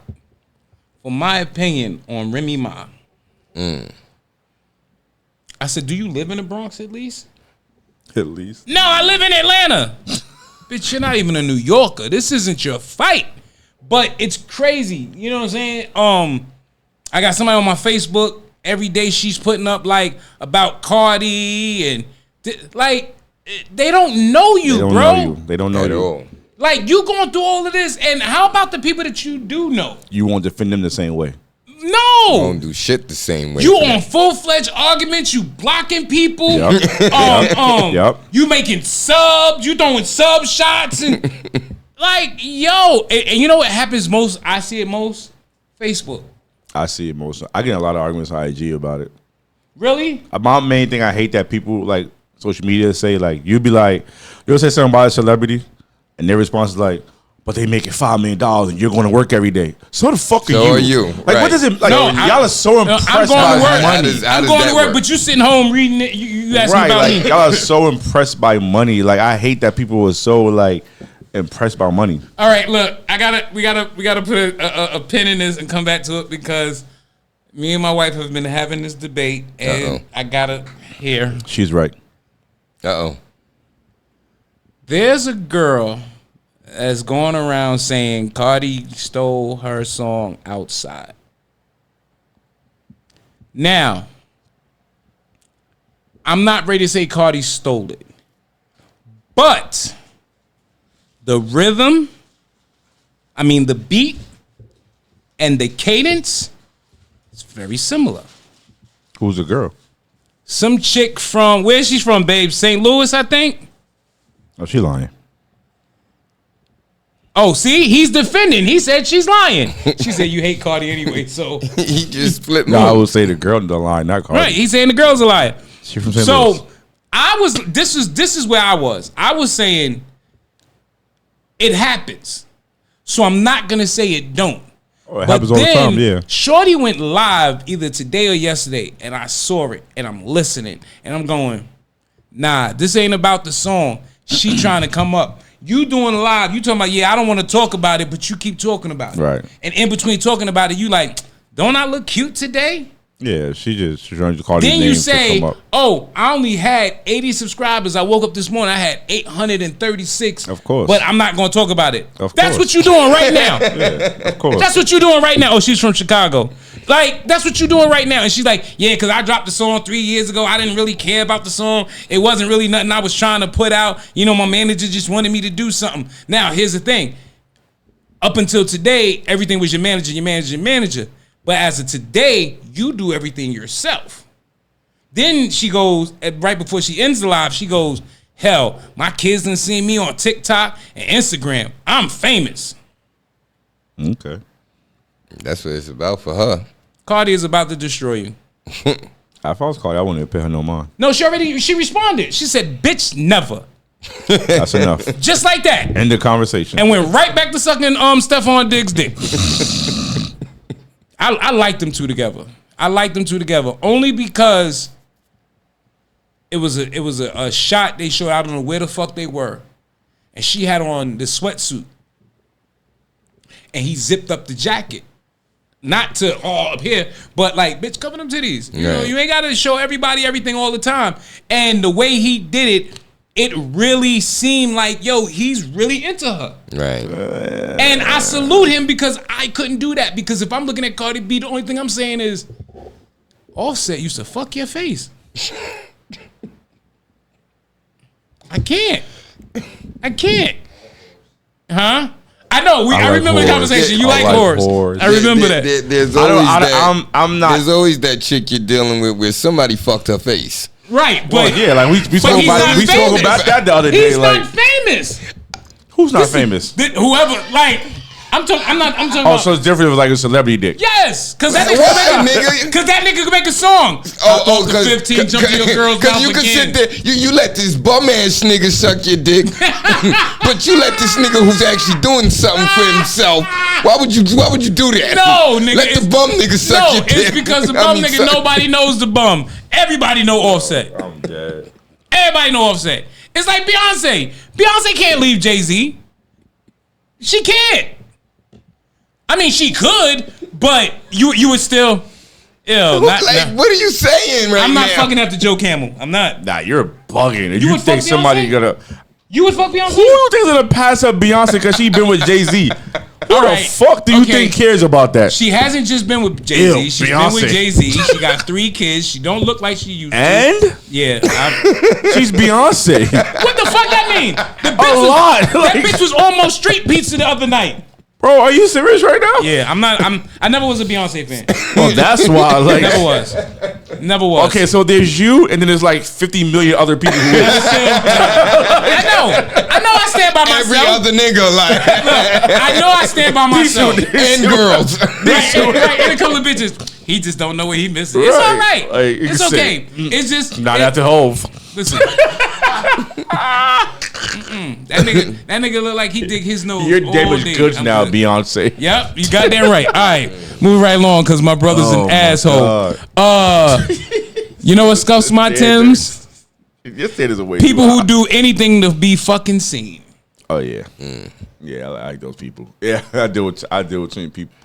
for my opinion on Remy Ma. I said, "Do you live in the Bronx at least?" At least. No, I live in Atlanta. Bitch, you're not even a New Yorker. This isn't your fight. But it's crazy. You know what I'm saying? I got somebody on my Facebook. Every day she's putting up like about Cardi and like they don't know you, bro. They don't know you. Like you going through all of this, and how about the people that you do know? You won't defend them the same way. No, Don't do shit the same way. You on full-fledged arguments. You blocking people. Yep. You making subs. You throwing sub shots and like yo. And you know what happens most? I see it most. Facebook. I see it most. I get a lot of arguments on IG about it. Really? My main thing I hate that people like social media say like you'll be like you'll say something about a celebrity and their response is like, but they making $5 million and you're going to work every day. So the fuck are you? So are you. Like Right. what does it like? No, y'all are so impressed I'm going by to work. money. I'm going to work, but you sitting home reading it. You asking Right, about like me. y'all are so impressed by money. Like I hate that people are so like impressed by money. All right, look, we gotta put a pin in this and come back to it because me and my wife have been having this debate and I gotta hear. She's right. There's a girl that's going around saying Cardi stole her song Outside. Now, I'm not ready to say Cardi stole it, but the rhythm, the beat and the cadence, it's very similar. Who's the girl? Some chick from, where's she from, babe? St. Louis, I think? Oh, she lying. Oh, see? He's defending. He said she's lying. She said you hate Cardi anyway, so. He just flipped me. No, I would say the girl the lie, not Cardi. Right, he's saying the girl's a liar. She from St. Louis. So, this is where I was. I was saying it happens. So I'm not going to say it don't. Oh, it happens all the time, yeah. Shorty went live either today or yesterday, and I saw it, and I'm listening, and I'm going, nah, this ain't about the song. She trying to come up. You doing live, you talking about, yeah, I don't want to talk about it, but you keep talking about it. Right. And in between talking about it, you like, don't I look cute today? Yeah, she's trying to call. Then you say, "Oh, I only had 80 subscribers. I woke up this morning, I had 836." Of course, but I'm not going to talk about it. That's what you're doing right now. Yeah, of course, that's what you're doing right now. Oh, she's from Chicago. Like, that's what you're doing right now. And she's like, "Yeah, because I dropped the song 3 years ago. I didn't really care about the song. It wasn't really nothing I was trying to put out. You know, my manager just wanted me to do something." Now, here's the thing. Up until today, everything was your manager. But as of today, you do everything yourself. Then she goes, right before she ends the live, she goes, "Hell, my kids done seen me on TikTok and Instagram. I'm famous." Okay. That's what it's about for her. Cardi is about to destroy you. If I was Cardi, I wouldn't pay her no mind. No, she responded. She said, "Bitch, never." That's enough. Just like that. End the conversation. And went right back to sucking Stephon Diggs' dick. I liked them two together. Only because it was a shot they showed. I don't know where the fuck they were, and she had on the sweatsuit, and he zipped up the jacket, not to all up here, but like, bitch, cover them titties. You know, you ain't gotta show everybody everything all the time. And the way he did it, it really seemed like, yo, he's really into her. Right. And I salute him because I couldn't do that. Because if I'm looking at Cardi B, the only thing I'm saying is, Offset used to fuck your face. I can't. Huh? I know. I remember the conversation. You like whores. I remember that. There's always I'm not. There's always that chick you're dealing with where somebody fucked her face. Right, but well, yeah, like we spoke about that the other day. He's like, not famous. Who's not famous? Whoever, like, I'm talking. Oh, about, so it's different. It was like a celebrity dick. Yes, because that nigga could make a song. Because 15 jump to your girl's mouth you can again. sit there. You let this bum ass nigga suck your dick, but you let this nigga who's actually doing something for himself. Why would you do that? No, nigga. Let the bum nigga suck your dick. No, it's because the bum nigga. Nobody knows the bum. Everybody know Offset. I'm dead. Everybody know Offset. It's like Beyonce. Beyonce can't leave Jay-Z. She can't. I mean, she could, but you would still. Ew, what are you saying right now? I'm not fucking after Joe Camel. I'm not. Nah, you're bugging. If you think somebody gonna. You would fuck Beyonce? Who you think's gonna pass up Beyonce because she been with Jay-Z? Who the fuck do you think cares about that? She hasn't just been with Jay-Z. She's been with Jay-Z. She got 3 kids. She don't look like she used to. And? Yeah. She's Beyonce. What the fuck that mean? That bitch was almost street pizza the other night. Bro, are you serious right now? Yeah, I'm not. I never was a Beyonce fan. Well, that's why. Like, Never was. Okay, so there's you, and then there's like 50 million other people who. I know. I stand by myself. Every other nigga, like. Look, I know I stand by myself. And girls. Right, and a couple of bitches. He just don't know what he missing. It's all right. Like, it's okay. It's just not at the Hove. Listen. That nigga look like he dig his nose. Your damaged goods now, Beyonce. Yep, you got that right. All right, move right along because my brother's an asshole. You know what scuffs my Timbs? People who do anything to be fucking seen. Oh yeah, yeah, I like those people. Yeah, I deal with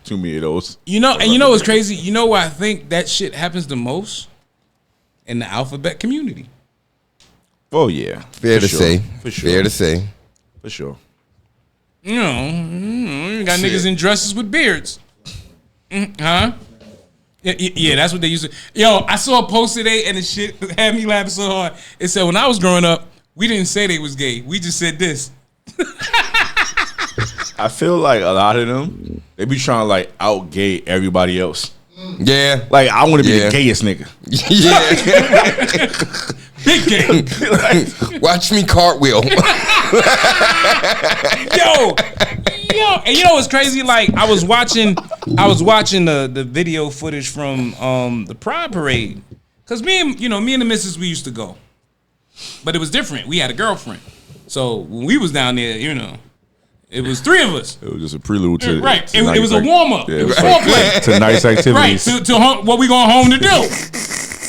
too many of those. You know, and you know what's crazy? You know why I think that shit happens the most in the alphabet community. Oh yeah, fair to say. For sure. You know, you got niggas in dresses with beards. Huh? Yeah, that's what they used to. Yo, I saw a post today and the shit had me laughing so hard. It said, when I was growing up, we didn't say they was gay. We just said this. I feel like a lot of them, they be trying to like out-gay everybody else. Yeah. Like, I want to be the gayest nigga. Yeah. Big gay. Like, watch me cartwheel. Yo. And you know what's crazy? Like, I was watching the video footage from the Pride Parade. Cause me and the missus, we used to go. But it was different. We had a girlfriend. So when we was down there, it was 3 of us. It was just a prelude to right. It was a warm up. Yeah, it was foreplay to nice activities. Right. To what we going home to do?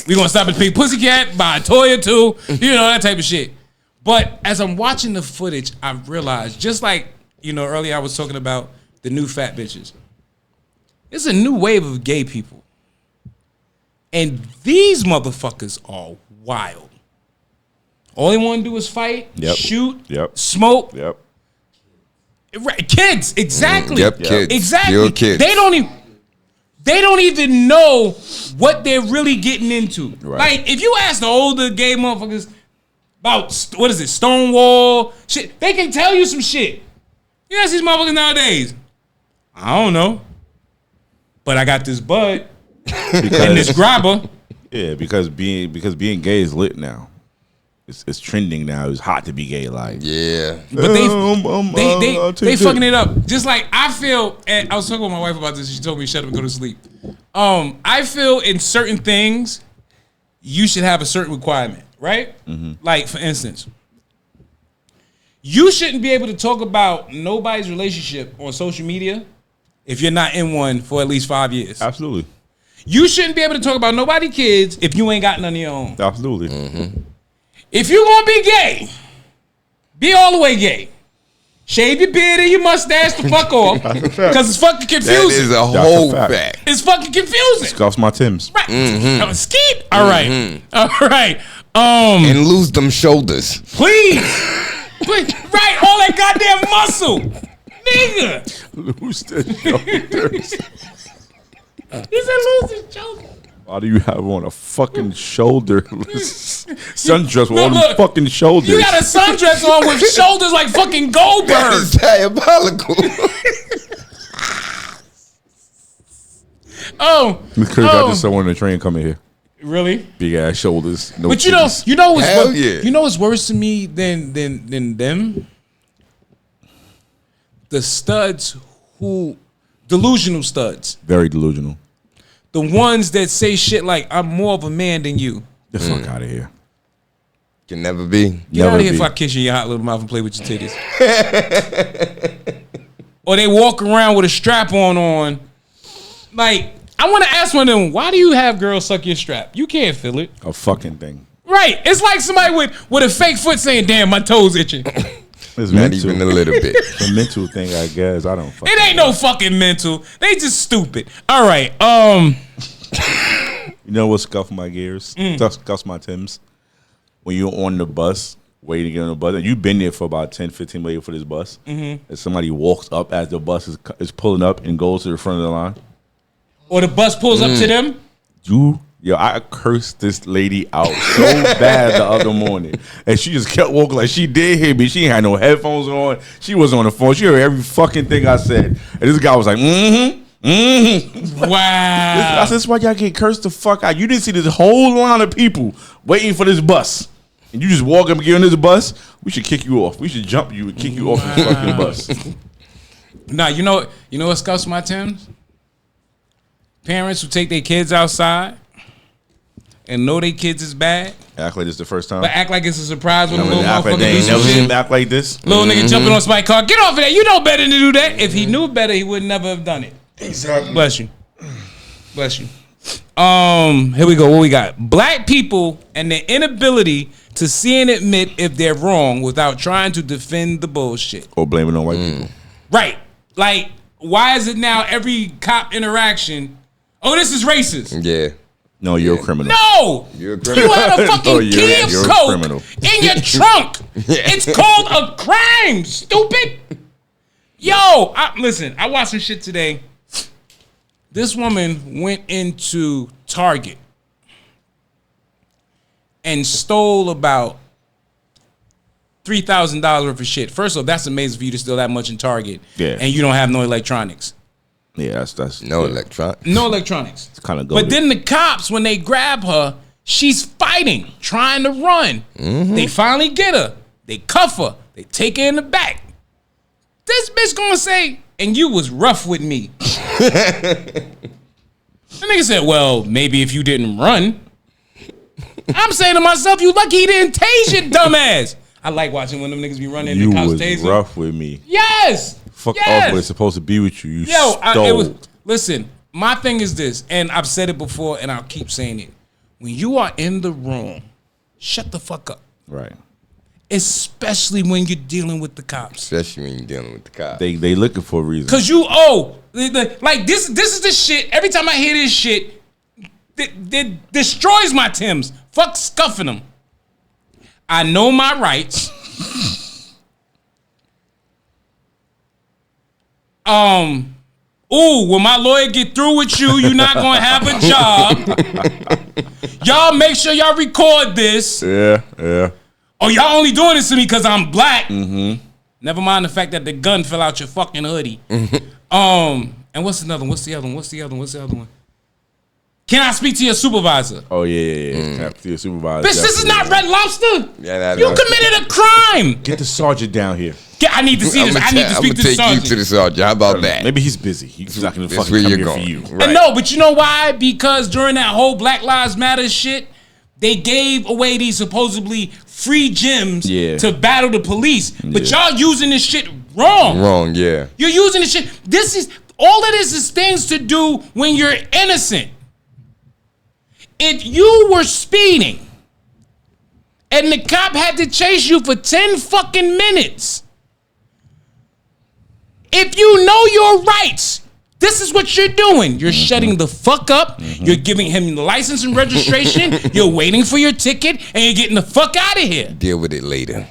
We gonna stop at Pink Pussycat, buy a toy or two, that type of shit. But as I'm watching the footage, I realized, just like earlier I was talking about the new fat bitches. It's a new wave of gay people. And these motherfuckers are wild. All they want to do is fight, shoot, smoke. Yep. Right, kids, exactly. Kids. Exactly. Your kids. They don't even know what they're really getting into. Right. Like, if you ask the older gay motherfuckers about, what is it, Stonewall, shit, they can tell you some shit. You ask these motherfuckers nowadays, I don't know. But I got this bud and this grabber. Yeah, because being gay is lit now. It's trending now. It's hot to be gay. Like, yeah, but they fucking it up. Just like I feel, and I was talking with my wife about this. She told me shut up and go to sleep. I feel in certain things, you should have a certain requirement, right? Like for instance, you shouldn't be able to talk about nobody's relationship on social media if you're not in one for at least 5 years. absolutely, You shouldn't be able to talk about nobody's kids if you ain't got none of your own. absolutely. If you're gonna be gay, be all the way gay. Shave your beard and your mustache the fuck off, because it's fucking confusing. that is a whole fact. It's fucking confusing. Scuffs my Timbs. Right? Skeet. All right. All right. And lose them shoulders. Please. Right. All that goddamn muscle, nigga. Lose the shoulders. He said lose his shoulder. Why do you have on a fucking shoulder sundress with all look, them fucking shoulders? You got a sundress on with shoulders like fucking Goldberg. That is diabolical. I just saw one on the train coming here. Really? Big ass shoulders. No But titties. you know what's Hell yeah. you know what's worse to me than them? The studs who delusional studs. Very delusional. The ones that say shit like I'm more of a man than you. The fuck out of here. Can never be. Get Never out of here be. if I kiss you in your hot little mouth and play with your titties. Or they walk around with a strap on. Like, I want to ask one of them, why do you have girls suck your strap? You can't feel it. A fucking thing. Right. It's like somebody with a fake foot saying, damn, my toe's itching. It's Not mental. even a little bit. It's a mental thing, I guess. I don't fucking It ain't no fucking mental. They just stupid. All right. You know what scuff my gears? Scuffs my Timbs. When you're on the bus, waiting to get on the bus, and you've been there for about 10, 15 waiting for this bus, and somebody walks up as the bus is pulling up and goes to the front of the line. Or the bus pulls up to them. I cursed this lady out so bad the other morning. And she just kept walking like she did hear me. She ain't had no headphones on. She was on the phone. She heard every fucking thing I said. And this guy was like, Wow. That's just why y'all get cursed the fuck out. You didn't see this whole line of people waiting for this bus. And you just walk up and get on this bus. We should kick you off. We should jump you and kick you off this fucking bus. Nah, you know what scuffs my Timbs? Parents who take their kids outside and know their kids is bad, Act like this the first time. but act like it's a surprise when a little Act like motherfucker they do ain't some never seen shit. act like this. Little nigga jumping on somebody's car. Get off of that. You know better than to do that. If he knew better, he would never have done it. Exactly. Bless you. Bless you. Here we go. What we got? Black people and their inability to see and admit if they're wrong without trying to defend the bullshit. Or blame it on white people. Right. Like, why is it now every cop interaction, oh, this is racist? Yeah. No, you're a criminal. No! You're a You criminal. had a fucking Oh, you're key of a coke criminal. in your trunk. It's called a crime, stupid. Yo, listen, I watched some shit today. This woman went into Target and stole about $3,000 worth of shit. First of all, that's amazing for you to steal that much in Target. Yeah. And you don't have no electronics. Yeah, that's No yeah. electronic. No electronics. It's kind of But then the cops, when they grab her, she's fighting, trying to run. They finally get her. They cuff her. They take her in the back. This bitch gonna say, and you was rough with me. The nigga said, well, maybe if you didn't run. I'm saying to myself, you lucky he didn't tase your dumb ass. I like watching when them niggas be running you and the cops was tase them. rough with me. Yes. Fuck yes. off, but it's supposed to be with you. You Yo, stole. listen, my thing is this, and I've said it before and I'll keep saying it. When you are in the room, shut the fuck up. Right. Especially when you're dealing with the cops. Especially when you're dealing with the cops. They looking for a reason. Cause like this is the shit. Every time I hear this shit, That destroys my Timbs. Fuck scuffing them. I know my rights. When my lawyer get through with you, you're not gonna have a job. Y'all make sure y'all record this. Yeah. Oh, y'all only doing this to me because I'm black. Mm-hmm. Never mind the fact that the gun fell out your fucking hoodie. And what's another one? What's the other one? Can I speak to your supervisor? Oh, yeah. Have to your supervisor. Bitch, this is not Red Lobster. Yeah, you committed a crime. Get the sergeant down here. I need to see this. I need to speak to the sergeant. I'm going to take you to the sergeant. How about that? Maybe he's busy. He's not going to fucking come here for you. Right. And no, but you know why? Because during that whole Black Lives Matter shit, they gave away these supposedly free gyms to battle the police. But y'all using this shit wrong. Wrong, yeah. You're using this shit. All of this is things to do when you're innocent. If you were speeding and the cop had to chase you for 10 fucking minutes, if you know your rights, this is what you're doing. You're shutting the fuck up. You're giving him the license and registration. You're waiting for your ticket, and you're getting the fuck out of here. Deal with it later.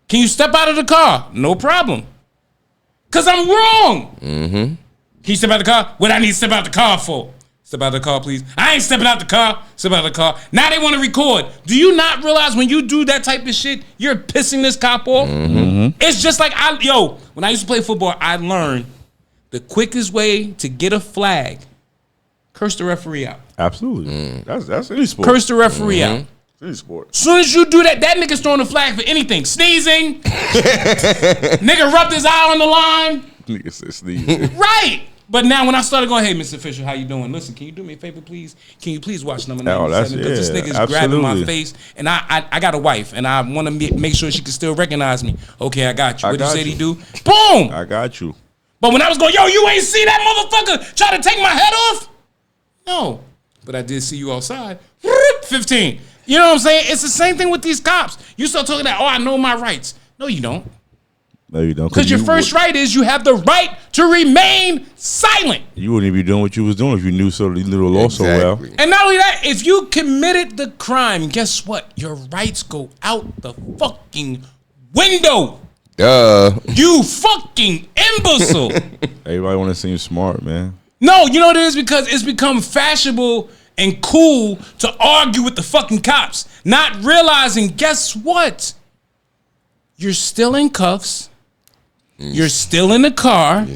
Can you step out of the car? No problem. Because I'm wrong. Can you step out of the car? What I need to step out the car for? Step out of the car, please. I ain't stepping out the car. Step out of the car. Now they want to record. Do you not realize when you do that type of shit, you're pissing this cop off? It's just like, when I used to play football, I learned the quickest way to get a flag, curse the referee out. Absolutely. That's any sport. Curse the referee out. Any sport. As soon as you do that, that nigga's throwing a flag for anything. Sneezing. Nigga rubbed his eye on the line. Nigga said sneezing. Right. But now when I started going, hey, Mr. Fisher, how you doing? Listen, can you do me a favor, please? Can you please watch number 97? Because this nigga's grabbing my face, and I got a wife, and I want to make sure she can still recognize me. Okay, I got you. What you said he do? Boom! I got you. But when I was going, yo, you ain't see that motherfucker try to take my head off? No. But I did see you outside. 15. You know what I'm saying? It's the same thing with these cops. You start talking that, I know my rights. No, you don't. No, you don't. Because your first right is you have the right to remain silent. You wouldn't even be doing what you was doing if you knew the law so well. And not only that, if you committed the crime, guess what? Your rights go out the fucking window. Duh. You fucking imbecile. Everybody want to seem smart, man. No, you know what it is? Because it's become fashionable and cool to argue with the fucking cops. Not realizing, guess what? You're still in cuffs. You're still in the car.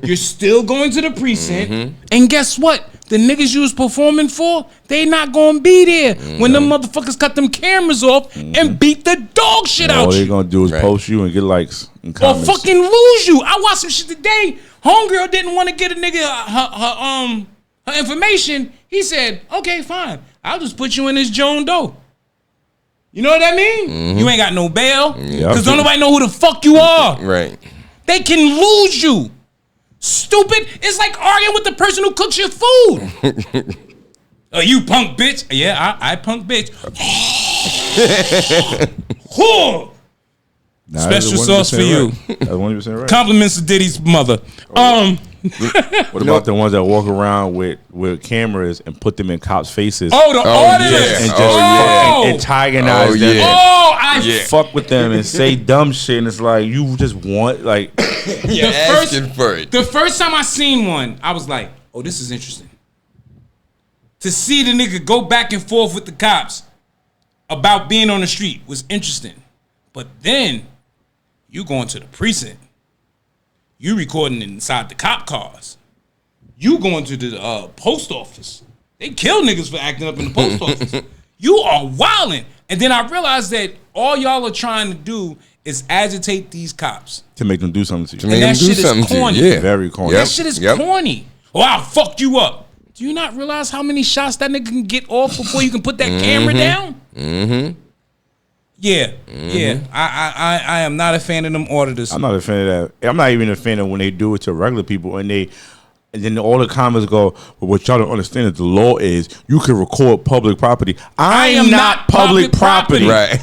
You're still going to the precinct. And guess what? The niggas you was performing for, they not gonna be there when them motherfuckers cut them cameras off and beat the dog shit out you. All they gonna do is post you and get likes and comments. Or fucking lose you. I watched some shit today. Homegirl didn't want to get a nigga her information. He said, okay, fine. I'll just put you in this Joan Doe. You know what I mean? You ain't got no bail. Because don't nobody know who the fuck you are. Right. They can lose you. Stupid. It's like arguing with the person who cooks your food. Oh, you punk bitch. Yeah, I punk bitch. Special sauce for you. That's 100% right. Compliments to Diddy's mother. What about the ones that walk around with cameras and put them in cops' faces? Oh, the artists. And just antagonize them. I fuck with them and say dumb shit. And it's like, you just want, like... You're asking for it. The first time I seen one, I was like, oh, this is interesting. To see the nigga go back and forth with the cops about being on the street was interesting. But then, you going to the precinct. You recording inside the cop cars. You going to the post office. They kill niggas for acting up in the post office. You are wilding. And then I realized that all y'all are trying to do is agitate these cops. To make them do something to you. And that shit is corny. Yeah. Very corny. That shit is corny. Oh, I'll fuck you up. Do you not realize how many shots that nigga can get off before you can put that camera down? Yeah. I am not a fan of them auditors. I'm not a fan of that. I'm not even a fan of when they do it to regular people and then all the comments go, well, what y'all don't understand is the law is you can record public property. I am not public property. Right.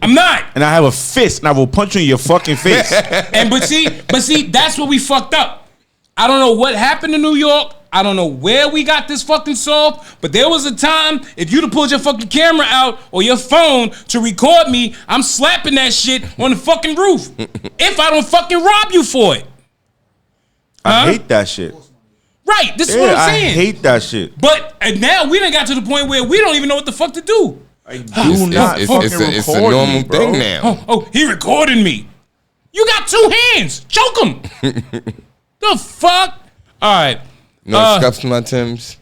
I'm not. And I have a fist and I will punch you in your fucking face. But see, that's what we fucked up. I don't know what happened in New York, I don't know where we got this fucking soft, but there was a time if you'd have pulled your fucking camera out or your phone to record me, I'm slapping that shit on the fucking roof. If I don't fucking rob you for it. I hate that shit. Right, this is what I'm saying. I hate that shit. But now we done got to the point where we don't even know what the fuck to do. It's a normal thing now. Oh, he recording me. You got 2 hands. Choke him. The fuck? All right. You know what scuffs my Timbs?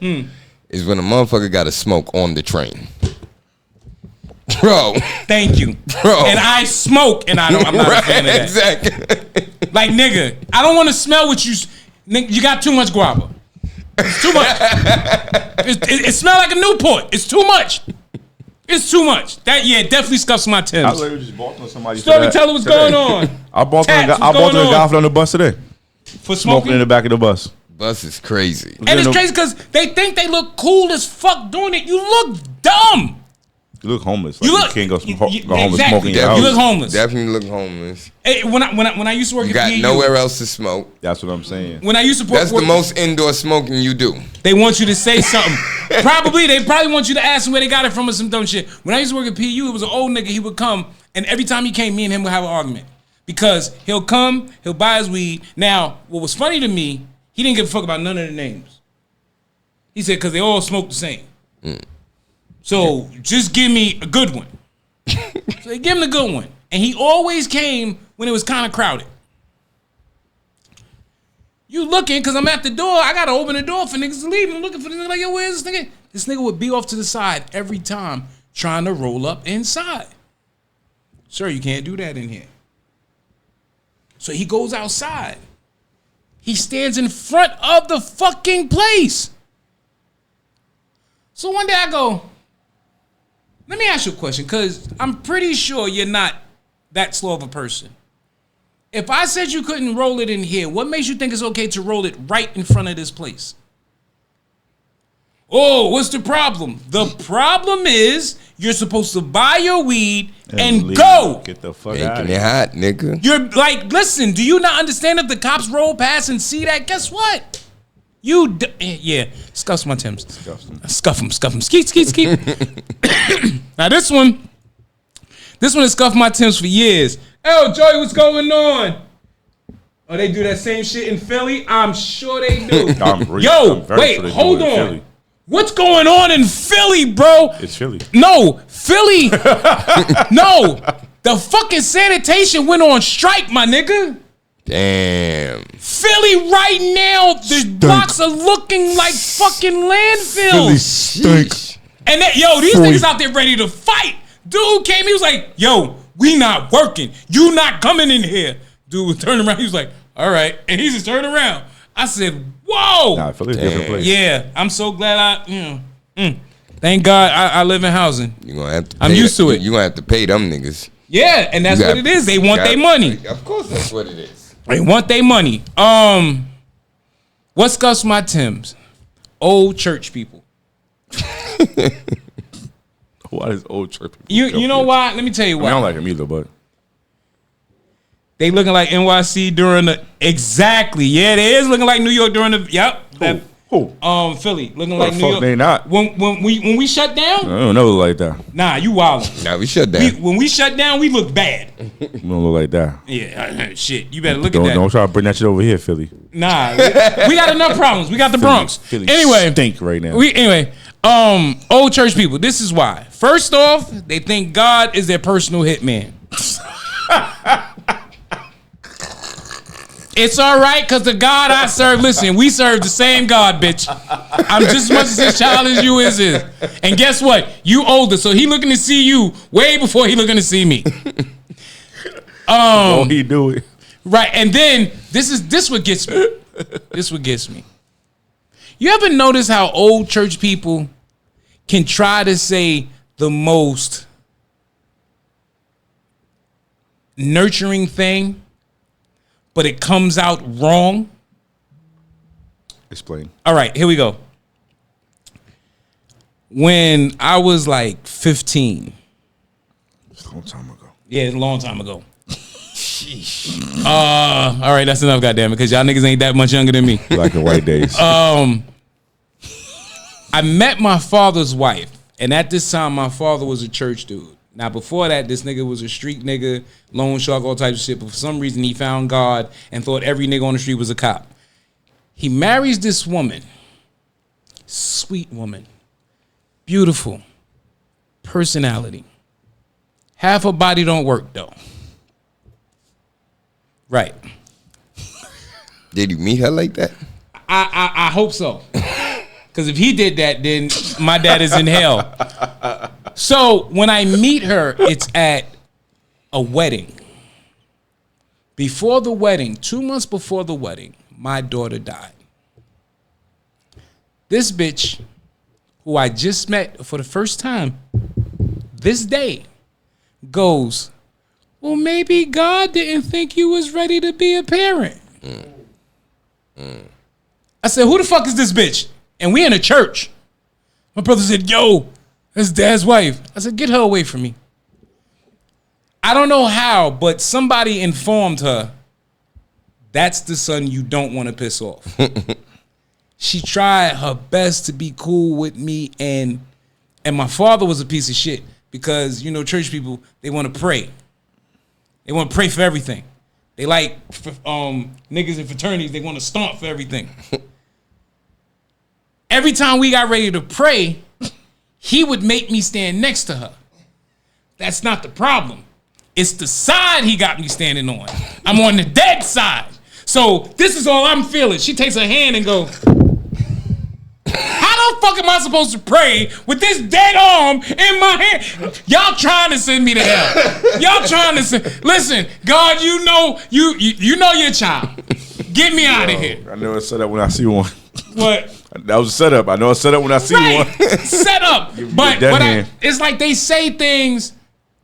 Is when a motherfucker got to smoke on the train. Bro. Thank you. Bro. And I smoke, and I'm not a fan of that. Exactly. Like, nigga, I don't want to smell what you... Nigga, you got too much guava. It's too much. It smells like a Newport. It's too much. It's too much. That, definitely scuffs my Timbs. I literally just bought somebody. Storyteller, what's going on? I bought the guy on the bus today. For smoking in the back of the bus. Bus is crazy. And it's crazy because they think they look cool as fuck doing it. You look dumb. You look homeless. Like you can't go homeless exactly. smoking your house. You look homeless. Definitely look homeless. Hey, when I used to work you at got PU, nowhere else to smoke. That's what I'm saying. When I used to work, that's the most indoor smoking you do. They want you to say something. They probably want you to ask them where they got it from or some dumb shit. When I used to work at PU, it was an old nigga. He would come, and every time he came, me and him would have an argument because he'll come, he'll buy his weed. Now, what was funny to me, he didn't give a fuck about none of the names. He said because they all smoke the same. So just give me a good one. So they give him the good one. And he always came when it was kind of crowded. You looking, because I'm at the door. I got to open the door for niggas to leave. I'm looking for this nigga like, yo, where's this nigga? This nigga would be off to the side every time trying to roll up inside. Sir, you can't do that in here. So he goes outside. He stands in front of the fucking place. So one day I go, let me ask you a question, because I'm pretty sure you're not that slow of a person. If I said you couldn't roll it in here, what makes you think it's okay to roll it right in front of this place? Oh, what's the problem? The problem is you're supposed to buy your weed and go. Get the fuck out of here. Making it hot, nigga. You're like, listen, do you not understand if the cops roll past and see that? Guess what? Scuffs my Timbs. Scuff them. Skeet. Now this one has scuffed my Timbs for years. Oh, Joey, what's going on? Oh, they do that same shit in Philly? I'm sure they do. Hold on. Philly. What's going on in Philly, bro? It's Philly. No, Philly. No, the fucking sanitation went on strike, my nigga. Damn. Philly right now, the blocks are looking like fucking landfills. Philly stink. And these niggas out there ready to fight. Dude came, he was like, yo, we not working. You not coming in here. Dude was turning around, he was like, all right. And he just turned around. I said, whoa. Nah, Philly's a different place. Yeah, I'm so glad thank God I live in housing. You're gonna have to I'm used to it. You're gonna have to pay them niggas. Yeah, and that's what it is. They want their money. Of course that's what it is. They want their money. What scuffs my Timbs? Old church people. Why is old church people? You know why? Let me tell you why. I don't like them either, but they looking like NYC during the exactly. Yeah, they is looking like New York during the Who? Philly looking like New York. They not. When we shut down? I don't know like that. Nah, you wildin'. Nah, we shut down. When we shut down, we look bad. We don't look like that. Yeah, shit. You better look at that. Don't try to bring that shit over here, Philly. Nah, we got enough problems. We got the Bronx. Philly anyway, stink right now. Old church people. This is why. First off, they think God is their personal hitman. It's all right, because the God I serve, listen, we serve the same God, bitch. I'm just as much as his child as you is. And guess what? You older, so he looking to see you way before he looking to see me. Won't he do it? Right, and then this what gets me. This what gets me. You ever notice how old church people can try to say the most nurturing thing, but it comes out wrong? Explain. All right, here we go. When I was like 15. It's a long time ago. Yeah, it's a long time ago. Sheesh. All right, that's enough, goddammit, because y'all niggas ain't that much younger than me. Black and white days. I met my father's wife, and at this time, my father was a church dude. Now, before that, this nigga was a street nigga, loan shark, all types of shit. But for some reason, he found God and thought every nigga on the street was a cop. He marries this woman, sweet woman, beautiful, personality. Half her body don't work, though. Right. Did you meet her like that? I hope so. Because if he did that, then my dad is in hell. So when I meet her, it's at a wedding. Before the wedding, 2 months before the wedding, my daughter died. This bitch, who I just met for the first time this day, goes, well, maybe God didn't think you was ready to be a parent. I said, who the fuck is this bitch? And we in a church. My brother said, yo, that's Dad's wife. I said, get her away from me. I don't know how, but somebody informed her, that's the son you don't want to piss off. She tried her best to be cool with me, and my father was a piece of shit because, you know, church people, they want to pray. They want to pray for everything. They like niggas in fraternities, they want to stomp for everything. Every time we got ready to pray, he would make me stand next to her. That's not the problem. It's the side he got me standing on. I'm on the dead side. So this is all I'm feeling. She takes her hand and goes, how the fuck am I supposed to pray with this dead arm in my hand? Y'all trying to send me to hell. Y'all trying to send. Listen, God, you know your child. Get me out of here. I know it's set up when I see one. What? That was a setup. I know it's set up when I see one. Set up. But it's like they say things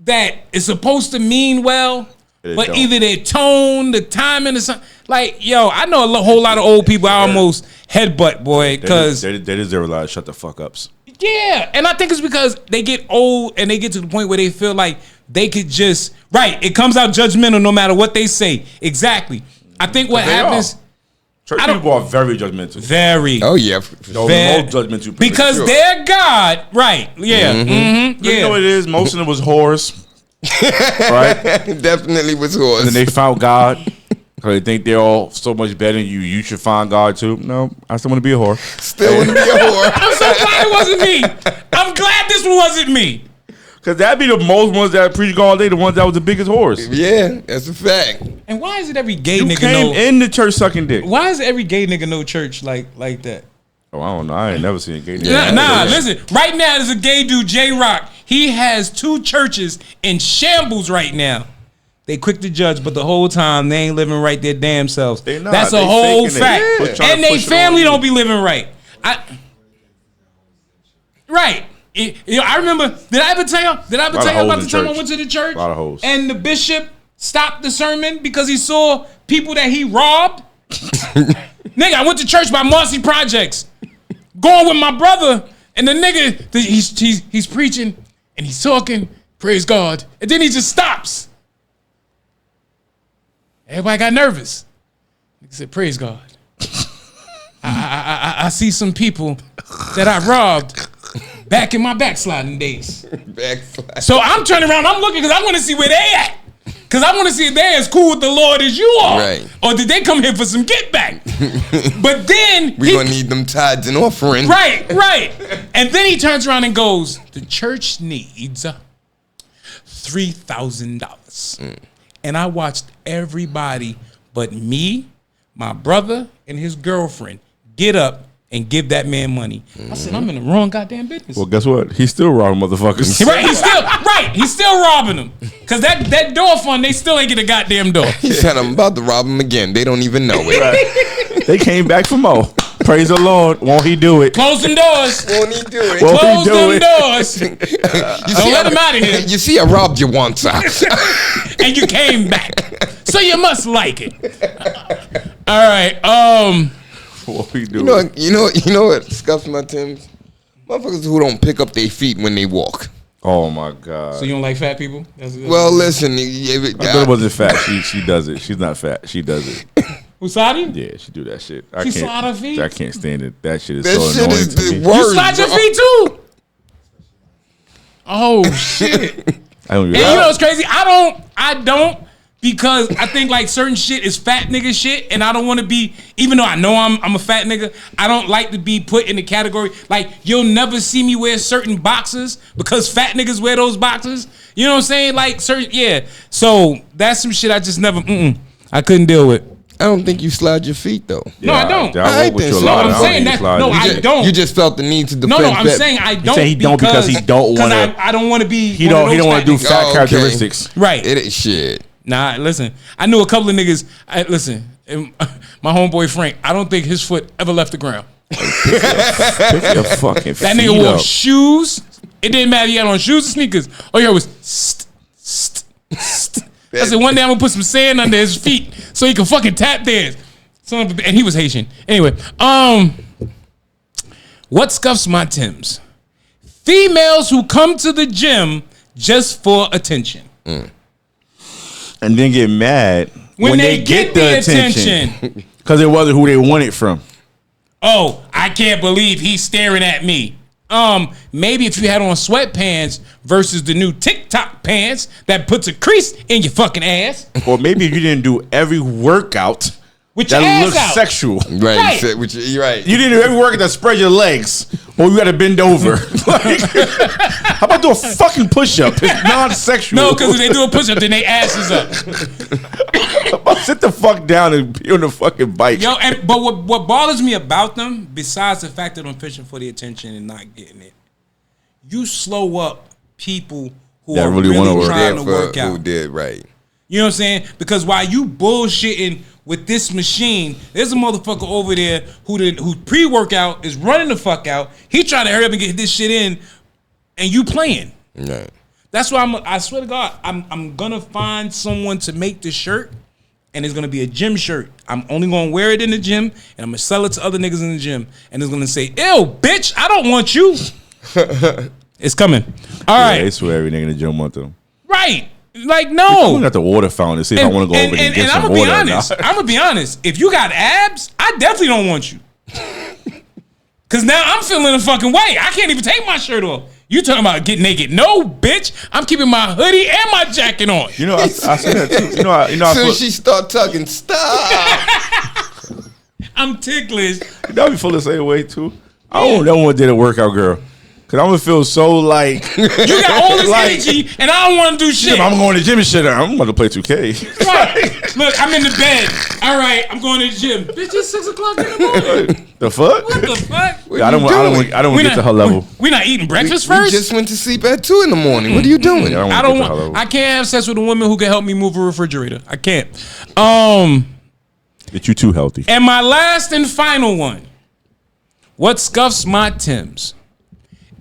that is supposed to mean well, but either their tone, the timing, or something. Like, yo, I know a whole lot of old people I almost headbutt, boy, because they deserve a lot of shut the fuck ups. Yeah, and I think it's because they get old and they get to the point where they feel like they could just, it comes out judgmental no matter what they say. Exactly. I think what happens... Church people are very judgmental. Very. Oh, yeah. Most judgmental. Because they're God. Right. Yeah. Mm-hmm. Yeah. You know what it is? Most of them was whores. Right? Definitely was whores. And then they found God. Because they think they're all so much better than you. You should find God too. No, I still want to be a whore. Still want to be a whore. I'm so glad it wasn't me. I'm glad this one wasn't me. Because that'd be the most ones that preach all day, the ones that was the biggest whores. Yeah, that's a fact. And why is it every gay nigga came in the church sucking dick? Why is every gay nigga know church like that? Oh, I don't know. I ain't never seen a gay nigga. Listen. Right now, there's a gay dude, J-Rock. He has 2 churches in shambles right now. They quick to judge, but the whole time they ain't living right their damn selves. They not. That's a whole fact. Yeah. And they family don't be living right. Right. I remember. Did I ever tell you about the time I went to the church and the bishop stopped the sermon because he saw people that he robbed? Nigga, I went to church by Marcy Projects, going with my brother, and the nigga he's preaching and he's talking, praise God, and then he just stops. Everybody got nervous. Nigga said, praise God. I see some people that I robbed back in my backsliding days. So I'm turning around, I'm looking because I want to see where they at. Because I want to see if they're as cool with the Lord as you are. Right. Or did they come here for some get back? But then we're going to need them tithes and offerings. Right. And then he turns around and goes, the church needs $3,000. And I watched everybody but me, my brother, and his girlfriend get up and give that man money. I said, I'm in the wrong goddamn business. Well, guess what? He's still robbing motherfuckers. He's still robbing them. Because that door fund, they still ain't get a goddamn door. He said, I'm about to rob them again. They don't even know it. Right. They came back for more. Praise the Lord. Won't he do it? Close them doors. Won't he do it? Close them doors. Don't let him out of here. You see, I robbed you once. And you came back. So you must like it. All right. What we do? You know what scuffs my Timbs? Motherfuckers who don't pick up their feet when they walk. Oh my God. So you don't like fat people? Well, listen. I thought it wasn't fat. She does it. She's not fat. She does it. Usadi? Yeah, she do that shit. She slide her feet? I can't stand it. That shit is That so shit annoying is to me. the worst. You slide your feet too? Oh shit. I don't And you know what's crazy? I don't because I think like certain shit is fat nigga shit, and I don't want to be, even though I know I'm a fat nigga, I don't like to be put in the category, like you'll never see me wear certain boxes because fat niggas wear those boxes. You know what I'm saying? Like certain, yeah. So that's some shit I just never, I couldn't deal with. I don't think you slide your feet though. No, I don't. I work with you a lot. I'm saying that. No, I don't. You just felt the need to defend. No, I'm saying I don't. He don't because he don't want to. I don't want to be. He don't want to do fat characteristics. Right. It ain't shit. Nah, listen. I knew a couple of niggas. Listen, my homeboy Frank. I don't think his foot ever left the ground. Pick your fucking feet That nigga wore up. shoes. It didn't matter. He had on shoes and sneakers. All you heard was st, st, st. I said one day I'm gonna put some sand under his feet so he can fucking tap dance. And he was Haitian. Anyway, what scuffs my Timbs? Females who come to the gym just for attention. And then get mad When they get the attention. Because it wasn't who they wanted from. Oh, I can't believe he's staring at me. Maybe if you had on sweatpants versus the new TikTok pants that puts a crease in your fucking ass. Or maybe if you didn't do every workout with your that ass looks out. sexual. Right. You're right. You didn't do every workout that spread your legs. Or you got to bend over. Like, how about do a fucking push-up? It's non-sexual. No, because if they do a push-up, then they ass is up. How about sit the fuck down and be on the fucking bike? Yo, but what bothers me about them, besides the fact that I'm fishing for the attention and not getting it, you slow up people who that are really really trying to work out. Who did right. You know what I'm saying? Because while you bullshitting with this machine, there's a motherfucker over there who pre-workout is running the fuck out. He trying to hurry up and get this shit in, and you playing. Right. That's why I swear to God, I'm gonna find someone to make this shirt, and it's gonna be a gym shirt. I'm only gonna wear it in the gym, and I'm gonna sell it to other niggas in the gym, and it's gonna say, "Ew, bitch, I don't want you." It's coming. All right. They swear every nigga in the gym want them. Right. Like, no. I'm at the water fountain to see if I want to go over there and get some water. I'm gonna be honest. If you got abs, I definitely don't want you. Cause now I'm feeling a fucking way. I can't even take my shirt off. You talking about getting naked? No, bitch. I'm keeping my hoodie and my jacket on. You know, I said that too. You know, as soon as she start tugging, stop. I'm ticklish. You know, I be feeling the same way too. I don't ever want to date a workout girl. Cause I'm gonna feel so like you got all this energy, and I don't want to do shit. I'm going to the gym and shit. I'm about to play 2K. Right. Look, I'm in the bed. All right, I'm going to the gym. Bitch, it's 6 o'clock in the morning. The fuck? What the fuck? I don't want to get to her level. We not eating breakfast first. We just went to sleep at 2 in the morning. What are you doing? I don't want. I can't have sex with a woman who can help me move a refrigerator. I can't. That you too healthy. And my last and final one. What scuffs my Timbs?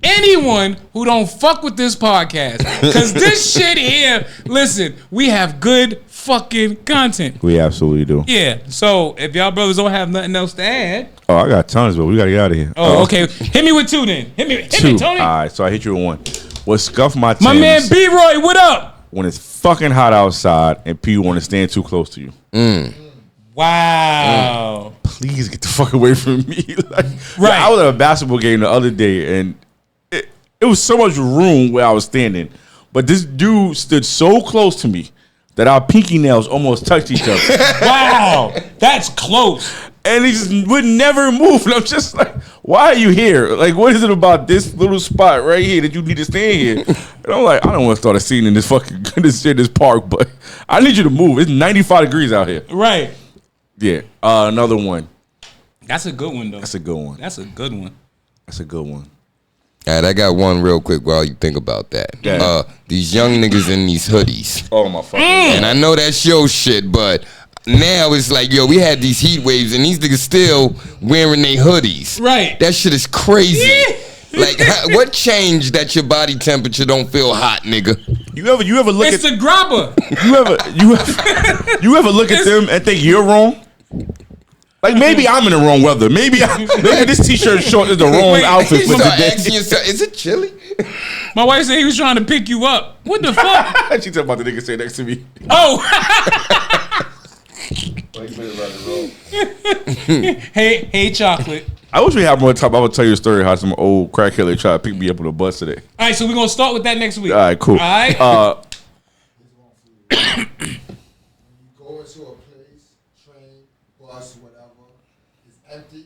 Anyone who don't fuck with this podcast, because this shit here, listen, we have good fucking content. We absolutely do. Yeah, so if y'all brothers don't have nothing else to add. Oh, I got tons, but we gotta get out of here. Oh, okay. Hit me with 2 then. Hit me, Tony. All right, so I hit you with 1. What scuff my Timbs? My man B-Roy, what up? When it's fucking hot outside and people want to stand too close to you. Wow. Please get the fuck away from me. Like, right. I was at a basketball game the other day, and it was so much room where I was standing, but this dude stood so close to me that our pinky nails almost touched each other. Wow, that's close. And he just would never move. And I'm just like, why are you here? Like, what is it about this little spot right here that you need to stand here? And I'm like, I don't want to start a scene in this fucking this park, but I need you to move. It's 95 degrees out here. Right. Yeah. Another one. That's a good one, though. That's a good one. That's a good one. That's a good one. All right, I got one real quick while you think about that. Yeah. These young niggas in these hoodies. Oh, my fucking And I know that's your shit, but now it's like, yo, we had these heat waves and these niggas still wearing their hoodies. Right. That shit is crazy. Like, what changed that your body temperature don't feel hot, nigga? You ever look It's at the grabber. you ever look at them and think you're wrong? Like, maybe I'm in the wrong weather. Maybe this t-shirt short is the wrong outfit You for start today. asking yourself, is it chilly? My wife said he was trying to pick you up. What the fuck? She talking about the nigga sitting next to me. Oh. Hey, chocolate. I wish we had more time. I would tell you a story how some old crack killer tried to pick me up on a bus today. All right, so we're gonna start with that next week. All right, cool. All right. When you go into a place, train, bus, whatever, it's empty,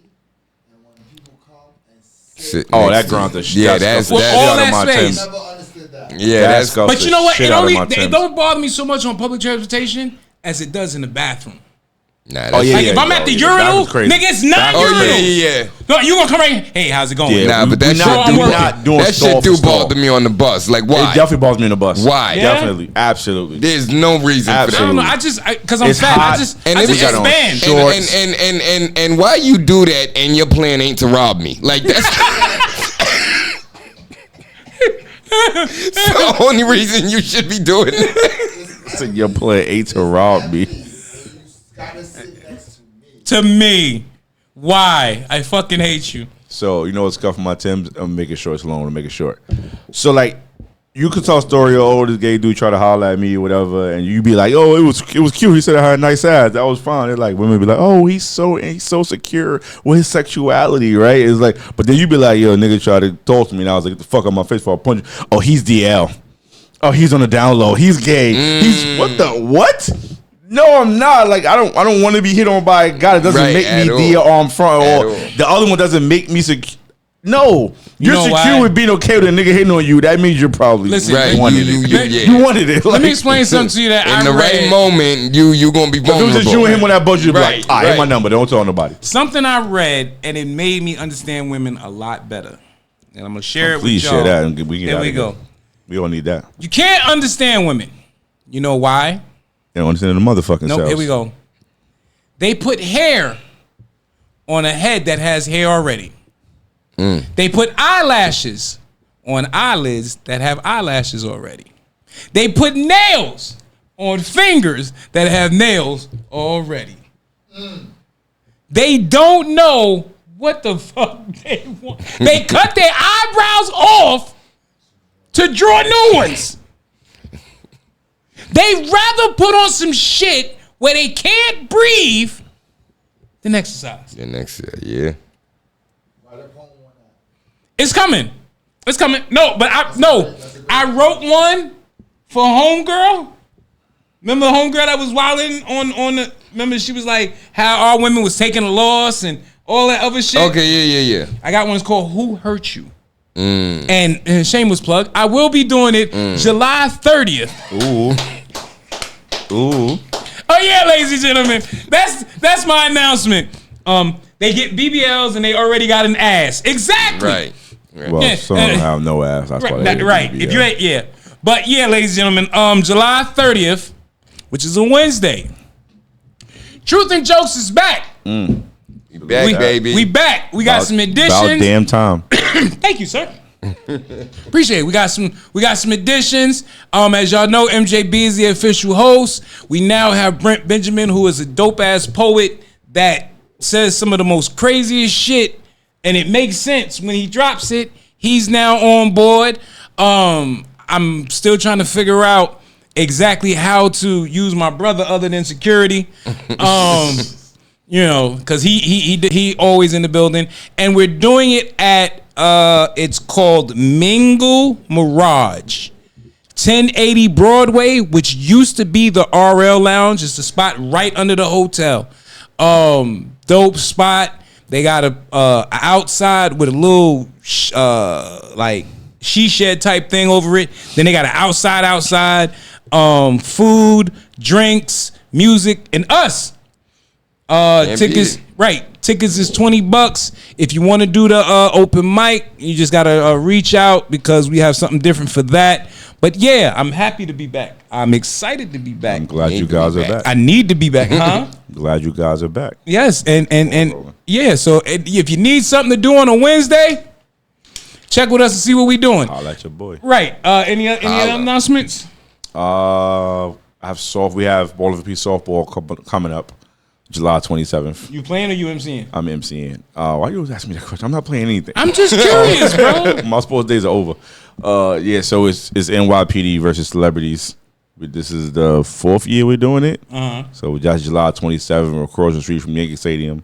and when people come and sit, that grounds the shit. Yeah, that's all that space. I never understood that. yeah, that's But you know what? It don't bother me so much on public transportation as it does in the bathroom. Nah, Oh, yeah, Like if I'm at the urinal, nigga, it's not urinal. yeah. No, you gonna come right? Hey, how's it going? Yeah. Nah, but that shit do bother me on the bus. Like, why? It definitely bothers me on the bus. Why? Yeah. Definitely, absolutely. There's no reason for I don't know. that. Because I'm It's fat. hot. I just And it was expand. And why you do that and your plan ain't to rob me? Like that's the only reason you should be doing that. So your plan ain't to rob me. You gotta sit next to me. To me, why? I fucking hate you. So you know what's scuffing my Timbs? I'm making sure it's long. I'm making short. So like, you could tell a story. Oh, this gay dude try to holler at me or whatever, and you be like, "Oh, it was cute." He said I had a nice ass. That was fine. They're like, women be like, "Oh, he's so secure with his sexuality, right?" It's like, but then you be like, "Yo, nigga tried to talk to me," and I was like, "Get the fuck out my face for a punch." Oh, he's DL. Oh, he's on the down low. He's gay. He's what? No, I'm not. Like I don't want to be hit on by a guy that doesn't make me DL on front, or the other one doesn't make me secure. No, you're know secure why? with being okay with a nigga hitting on you. That means you're probably Listen, wanted it. You wanted it. Let me explain something to you that In I the read. right moment, you gonna be If it vulnerable. was just you and him on that boat, you'd be like, Right, hit my number. Don't tell nobody. Something I read and it made me understand women a lot better. And I'm gonna share it Please with y'all. share that. And we There we go. We don't need that. You can't understand women. You know why? They don't understand the motherfucking Nope. selves. Here we go. They put hair on a head that has hair already. They put eyelashes on eyelids that have eyelashes already. They put nails on fingers that have nails already. They don't know what the fuck they want. They cut their eyebrows off to draw new ones. They'd rather put on some shit where they can't breathe than exercise. The next yeah. It's coming. It's coming. No, but I wrote one for homegirl. Remember the homegirl that was wilding on the. Remember she was like how our women was taking a loss and all that other shit. Okay, yeah. I got one that's called "Who Hurt You," and shameless plug. I will be doing it July 30th. Ooh. Oh yeah, ladies and gentlemen, that's my announcement. They get BBLs and they already got an ass. Exactly. Right. Well, some of them have no ass. That's why they Right. If you ain't, yeah. But yeah, ladies and gentlemen, July 30th, which is a Wednesday. Truth and Jokes is back. We back, baby. We back. We got some additions. About damn time. Thank you, sir. Appreciate it. We got some additions. As y'all know, MJB is the official host. We now have Brent Benjamin, who is a dope ass poet that says some of the most craziest shit, and it makes sense when he drops it. He's now on board. I'm still trying to figure out exactly how to use my brother other than security. You know, because he always in the building, and we're doing it at it's called Mingle Mirage, 1080 Broadway, which used to be the RL Lounge. It's the spot right under the hotel. Dope spot. They got a outside with a little like she shed type thing over it. Then they got an outside. Food, drinks, music, and us. Tickets, right? Tickets is $20. If you want to do the open mic, you just gotta reach out because we have something different for that. But yeah, I'm happy to be back. I'm excited to be back. I'm glad you guys are back. I need to be back, huh? Glad you guys are back. Yes, and yeah. So if you need something to do on a Wednesday, check with us and see what we doing. Holla at your boy. Right. Any other announcements? We have Ball of a Piece softball coming up July 27th. You playing or you MCing? I'm MCing. Why you always ask me that question? I'm not playing anything. I'm just curious, bro. My sports days are over. Yeah, so it's NYPD versus Celebrities This is the 4th year we're doing it. So that's July 27th. We're across the street from Yankee Stadium.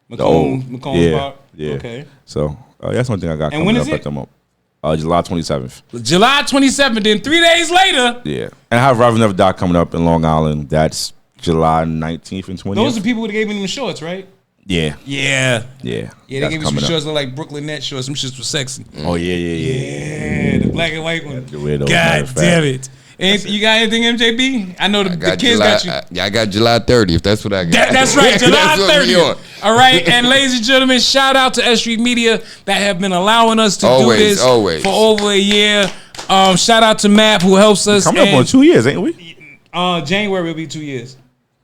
Macomb Park? Yeah. Okay. So that's one thing I got And coming when up is it? at the moment. July 27th. July 27th, then 3 days later. Yeah. And I have Rather Never Die coming up in Long Island. That's July 19th and 20th. Those are people that gave me them shorts, right? Yeah. Yeah. Yeah. Yeah, they gave me some shorts that look like Brooklyn Net shorts. Some shits were sexy. Oh, yeah. Yeah, the black and white one. The weirdo, God damn it. And you got anything, MJB? I know the kids got you. I got July 30th. That's what I got. That's right, July That's what we 30th. All right, and ladies and gentlemen, shout out to S.STREET Media that have been allowing us to do this for over a year. Shout out to Matt who helps us. Coming up on 2 years, ain't we? January will be 2 years.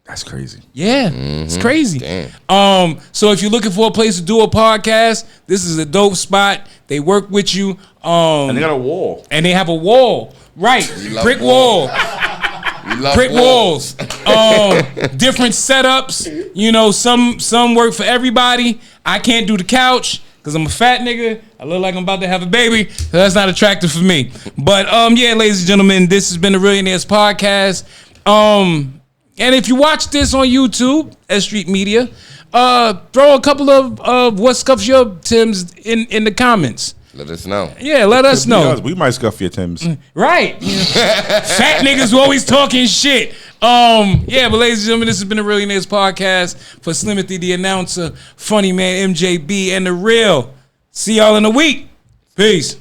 That's crazy. Yeah, it's crazy. Damn. So if you're looking for a place to do a podcast, this is a dope spot. They work with you. And they got a wall. And they have a wall. Right. Brick wall. Brick walls. Different setups. You know, some work for everybody. I can't do the couch because I'm a fat nigga. I look like I'm about to have a baby. So that's not attractive for me. But yeah, ladies and gentlemen, this has been the Reallionaires podcast. And if you watch this on YouTube, S.STREET Media, throw a couple of what scuffs your Tims in the comments. Let us know. Yeah, let us know. We might scuff your Tims. Right. Fat niggas who always talking shit. Yeah, but ladies and gentlemen, this has been the Reallionaires podcast for Slimothy the announcer, Funny Man MJB, and The Real. See y'all in a week. Peace.